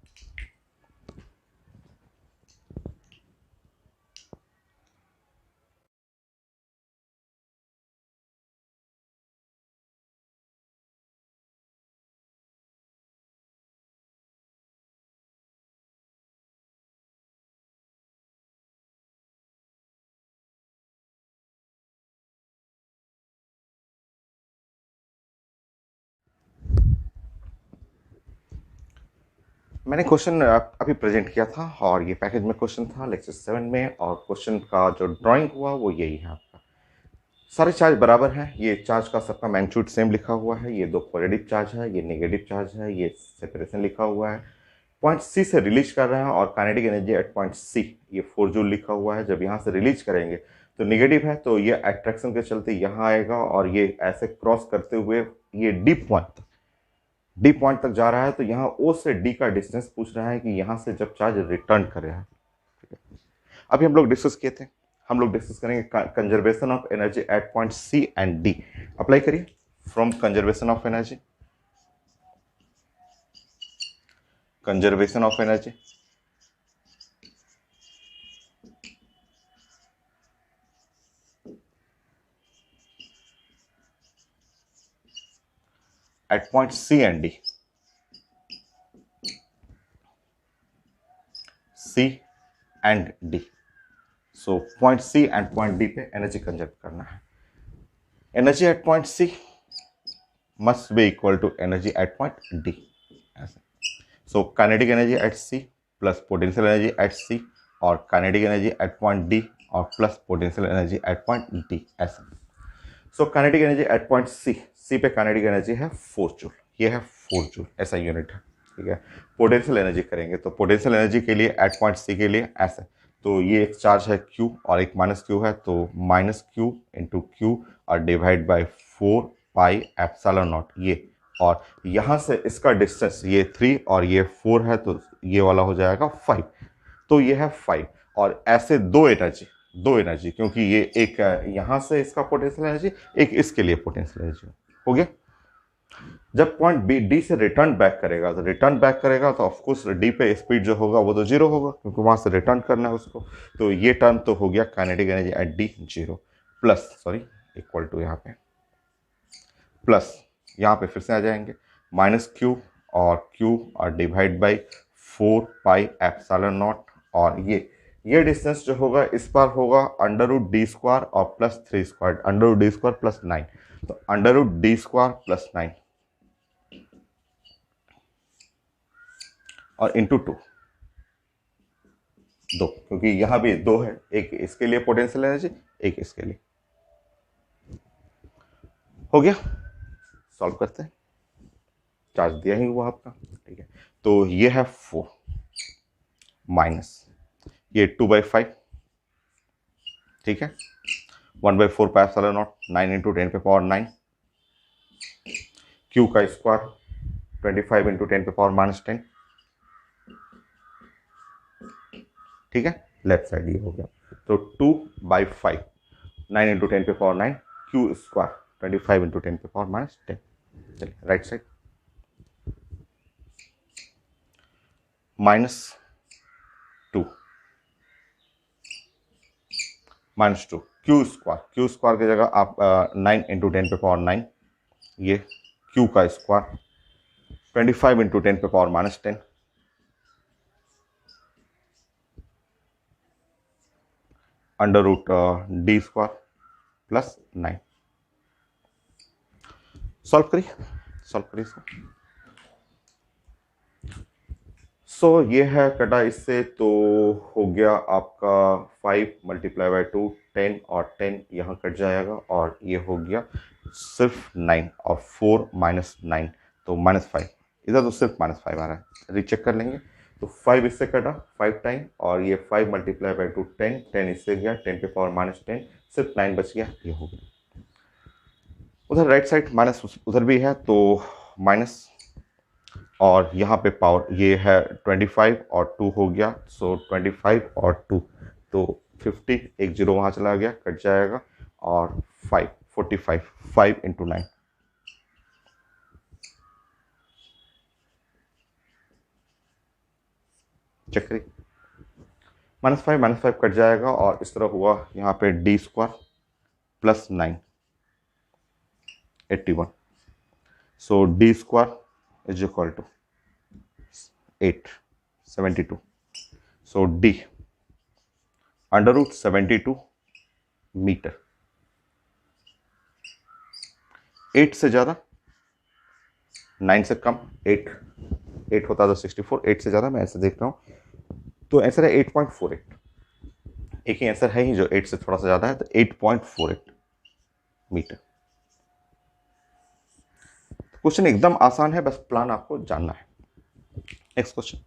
मैंने क्वेश्चन अभी प्रेजेंट किया था और ये पैकेज में क्वेश्चन था लेक्चर 7 में, और क्वेश्चन का जो ड्राइंग हुआ वो यही है आपका। सारे चार्ज बराबर हैं, ये चार्ज का सबका मैग्नीट्यूड सेम लिखा हुआ है, ये दो पॉजिटिव चार्ज है, ये नेगेटिव चार्ज है, ये सेपरेशन लिखा हुआ है। पॉइंट सी से रिलीज कर रहे हैं और kinetic energy at point C, ये 4 जूल लिखा हुआ है। जब यहाँ से रिलीज करेंगे तो निगेटिव है, तो ये अट्रैक्शन के चलते यहाँ आएगा और ये ऐसे क्रॉस करते हुए ये डी पॉइंट तक जा रहा है। तो यहाँ ओ से डी का डिस्टेंस पूछ रहा है कि यहाँ से जब चार्ज रिटर्न कर रहा है। ठीक है, अभी हम लोग डिस्कस किए थे, हम लोग डिस्कस करेंगे conservation of energy at point C and D. Apply करिए from conservation of energy at point C and D. C and D. So point C and point D पे एनर्जी कंजर्व करना है। Energy at point C must be equal to energy at point D. ऐसे। So kinetic energy at C plus potential energy at C और kinetic energy at point D और plus potential energy at point D ऐसे। So kinetic energy at point C पे kinetic energy है 4 जूल, ये है 4 जूल, ऐसा यूनिट है। ठीक है, पोटेंशियल एनर्जी करेंगे तो पोटेंशियल एनर्जी के लिए एट पॉइंट सी के लिए ऐसे, तो ये एक चार्ज है Q और एक माइनस Q है, तो माइनस Q इंटू क्यू और divide by 4 pi epsilon not ये, और यहाँ से इसका डिस्टेंस ये 3 और ये 4 है, तो ये वाला हो जाएगा 5, तो ये है 5। और ऐसे दो एनर्जी क्योंकि ये एक यहाँ से इसका पोटेंशियल एनर्जी, एक इसके लिए पोटेंशियल एनर्जी हो गया। जब पॉइंट बी डी से रिटर्न बैक करेगा तो ऑफकोर्स डी पे स्पीड जो होगा वो तो जीरो होगा, क्योंकि वहां से रिटर्न करना है उसको। तो ये टर्म तो हो गया kinetic energy at D zero, plus sorry equal to यहाँ पे प्लस, यहाँ पे फिर से आ जाएंगे माइनस क्यू और divide by 4 pi epsilon nought, और ये डिस्टेंस जो होगा इस बार होगा अंडर रूट डी स्क्वायर और plus 3 square, under root D square plus 9, तो under root D square plus 9 और इंटू 2, दो, क्योंकि यहाँ भी दो है, एक इसके लिए पोटेंशियल एनर्जी, एक इसके लिए। हो गया, सॉल्व करते हैं। चार्ज दिया ही हुआ आपका, ठीक है। तो ये है 4 माइनस ये 2/5, ठीक है। 1/4 पाई एप्सिलॉन नॉट, 9 इंटू 10 पे पावर 9, क्यू का स्क्वायर 25 इंटू 10 पे पावर -10, ठीक है। लेफ्ट साइड ये हो गया, तो 2/5, 9 इंटू 10 पे पावर 9, क्यू स्क्वायर 25 इंटू 10 पे पावर -10। चलिए राइट साइड -2 क्यू स्क्वायर की जगह आप 9 इंटू 10 पे पावर 9, ये क्यू का स्क्वायर 25 इंटू 10 पे power -10, under root D square plus 9। Solve करिए इसको। सो ये है कटा इससे, तो हो गया आपका 5 मल्टीप्लाई बाई 2 10, और 10 यहाँ कट जाएगा, और ये हो गया सिर्फ 9, और 4 माइनस 9 तो -5, इधर तो सिर्फ -5 आ रहा है, रीचेक कर लेंगे। तो 5 इससे कटा 5 टाइम, और ये 5 मल्टीप्लाई बाई 2 10, 10 इससे गया 10 पे पावर -10, सिर्फ 9 बच गया, ये हो गया। उधर राइट साइड माइनस उधर भी है, तो माइनस, और यहाँ पे पावर ये है 25 और 2 हो गया, सो 25 और 2 तो 50, एक जीरो वहाँ चला गया, कट जाएगा, और 5 45, 5 इंटू 9, चेक करिए, -5 कट जाएगा, और इस तरह हुआ यहाँ पे D square plus 9 81, so D square is equal to 8 72, so D under root 72 metre. 8 से ज़्यादा, 9 से कम, 8 होता तो 64, 8 से ज़्यादा मैं ऐसे देख रहा हूँ, तो आंसर है 8.48। एक ही आंसर है ही जो 8 से थोड़ा सा ज़्यादा है, तो 8.48 मीटर। क्वेश्चन एकदम आसान है, बस प्लान आपको जानना है। Next question.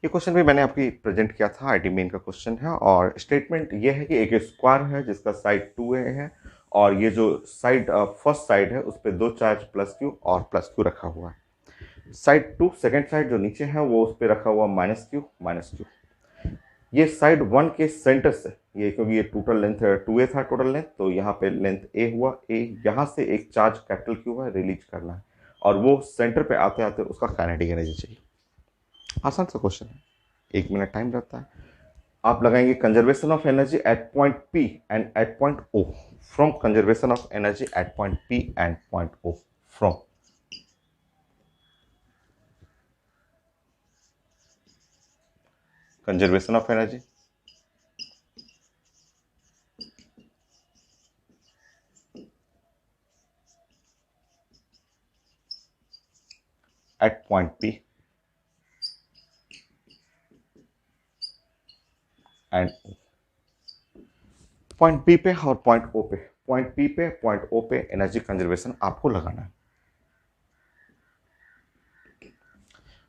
ये क्वेश्चन भी मैंने आपकी प्रेजेंट किया था, आईटी मेन का क्वेश्चन है, और स्टेटमेंट ये है कि एक स्क्वायर है जिसका साइड 2a है, और ये जो साइड फर्स्ट साइड है उस पर दो चार्ज प्लस क्यू और प्लस क्यू रखा हुआ है। साइड 2 सेकेंड साइड जो नीचे है वो उस पर रखा हुआ -Q। ये साइड 1 के सेंटर से, ये क्योंकि ये टोटल लेंथ 2a था टोटल लेंथ, तो यहाँ पे लेंथ a हुआ, a यहाँ से एक चार्ज कैपिटल Q है रिलीज करना है, और वो सेंटर पे आते आते उसका काइनेटिक एनर्जी चाहिए। आसान सा क्वेश्चन है, 1 मिनट टाइम रहता है। आप लगाएंगे conservation of energy at point P and at point O, from conservation of energy at point P and point O, from conservation of energy at point P and point P पे और पॉइंट O पे, पॉइंट P पे पॉइंट O पे एनर्जी कंजर्वेशन आपको लगाना है।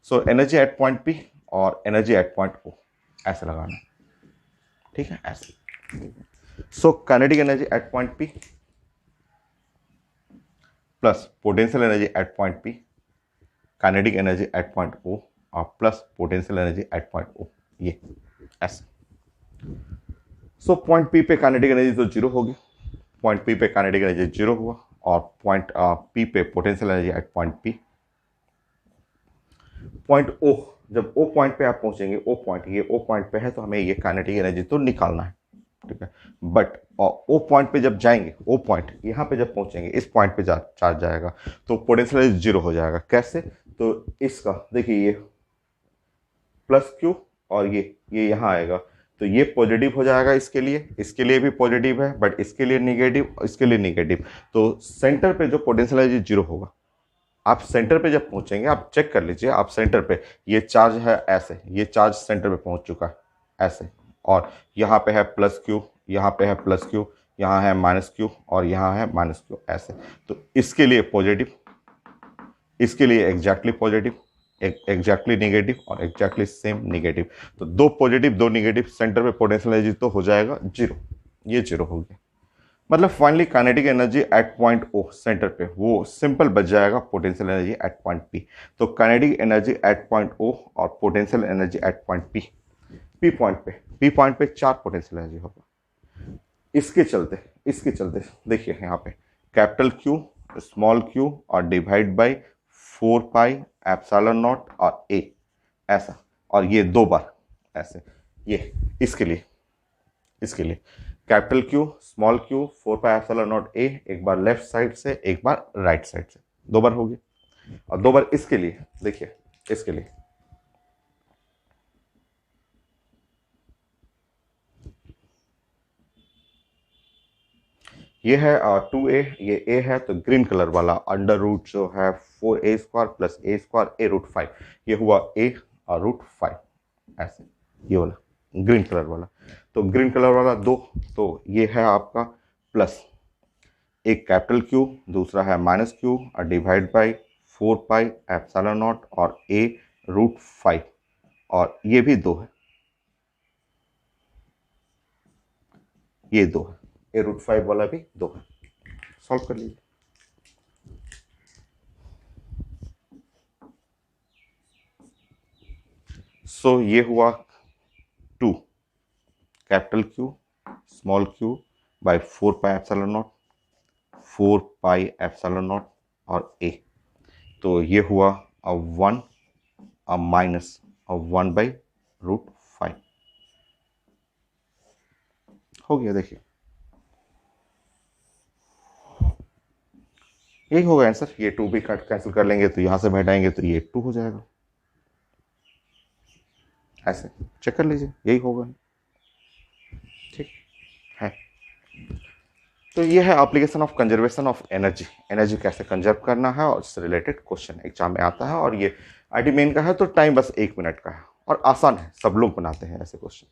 So energy at point P और एनर्जी एट पॉइंट O ऐसे लगाना है, ठीक है, ऐसे। So kinetic energy at point P plus potential energy at point P, kinetic energy at point O और plus potential energy at point O, ये ऐसे। सो पॉइंट P पे काइनेटिक एनर्जी तो जीरो होगी, पॉइंट P पे काइनेटिक एनर्जी जीरो हुआ, और पॉइंट P पे potential energy at point P। Point O, जब O पॉइंट पे आप पहुंचेंगे, O पॉइंट, ये O पॉइंट पे है, तो हमें ये काइनेटिक एनर्जी तो निकालना है, ठीक है। बट O पॉइंट पे जब जाएंगे, O पॉइंट यहाँ पे जब पहुंचेंगे, इस पॉइंट पे चार्ज जाएगा, तो पोटेंशियल एनर्जी जीरो हो जाएगा। कैसे? तो इसका देखिए ये प्लस क्यू और ये यहाँ आएगा, तो ये पॉजिटिव हो जाएगा इसके लिए भी पॉजिटिव है, बट इसके लिए निगेटिव, इसके लिए निगेटिव। तो सेंटर पे जो पोटेंशियल एनर्जी जीरो होगा। आप सेंटर पे जब पहुंचेंगे, आप चेक कर लीजिए, आप सेंटर पे ये चार्ज है ऐसे, ये चार्ज सेंटर पे पहुंच चुका है ऐसे, और यहाँ पे है प्लस क्यू, यहाँ पे है प्लस क्यू, यहाँ है माइनस क्यू और यहाँ है माइनस क्यू ऐसे। तो इसके लिए पॉजिटिव, इसके लिए एग्जैक्टली पॉजिटिव, एग्जैक्टली निगेटिव और एग्जैक्टली सेम निगेटिव। तो दो पॉजिटिव दो निगेटिव, सेंटर पे पोटेंशियल एनर्जी तो हो जाएगा जीरो, ये जीरो हो गया। मतलब finally kinetic energy at point O centre पे वो सिंपल बच जाएगा potential energy at point P. तो kinetic energy at point O और potential energy at point P. P point पे चार पोटेंशियल एनर्जी होगा। इसके चलते देखिए यहाँ पे कैपिटल क्यू, स्मॉल क्यू और divide by 4 pi epsilon nought और ए ऐसा, और ये दो बार ऐसे, ये इसके लिए capital Q small Q 4 pi epsilon naught ए, एक बार लेफ्ट साइड से एक बार राइट साइड से, दो बार हो गया। और दो बार इसके लिए, देखिए इसके लिए ये है 2a, ये a है, तो ग्रीन कलर वाला अंडर रूट जो है 4a² plus a² a root 5, ये हुआ a और रूट 5 ऐसे, ये वाला ग्रीन कलर वाला। तो ग्रीन कलर वाला दो, तो ये है आपका प्लस, एक कैपिटल क्यू दूसरा है माइनस क्यू और divide by 4 pi epsilon nought और a रूट 5, और ये भी दो है, ये दो है, ए रूट 5 वाला भी दो है। सॉल्व कर लीजिए। सो ये हुआ 2 capital Q small Q by 4 pi epsilon not, 4 pi epsilon nought और ए, तो ये हुआ 1 माइनस 1 बाई रूट 5 हो गया। देखिए यही होगा आंसर। ये 2 भी कट कैंसिल कर लेंगे तो यहां से बैठाएंगे तो ये 2 हो जाएगा, ऐसे चेक कर लीजिए, यही होगा। ठीक है, तो ये है application of conservation of energy. Energy कैसे कंजर्व करना है और इससे रिलेटेड क्वेश्चन एग्जाम में आता है, और ये आईटी मेन का है, तो टाइम बस 1 मिनट का है और आसान है, सब लोग बनाते हैं ऐसे क्वेश्चन।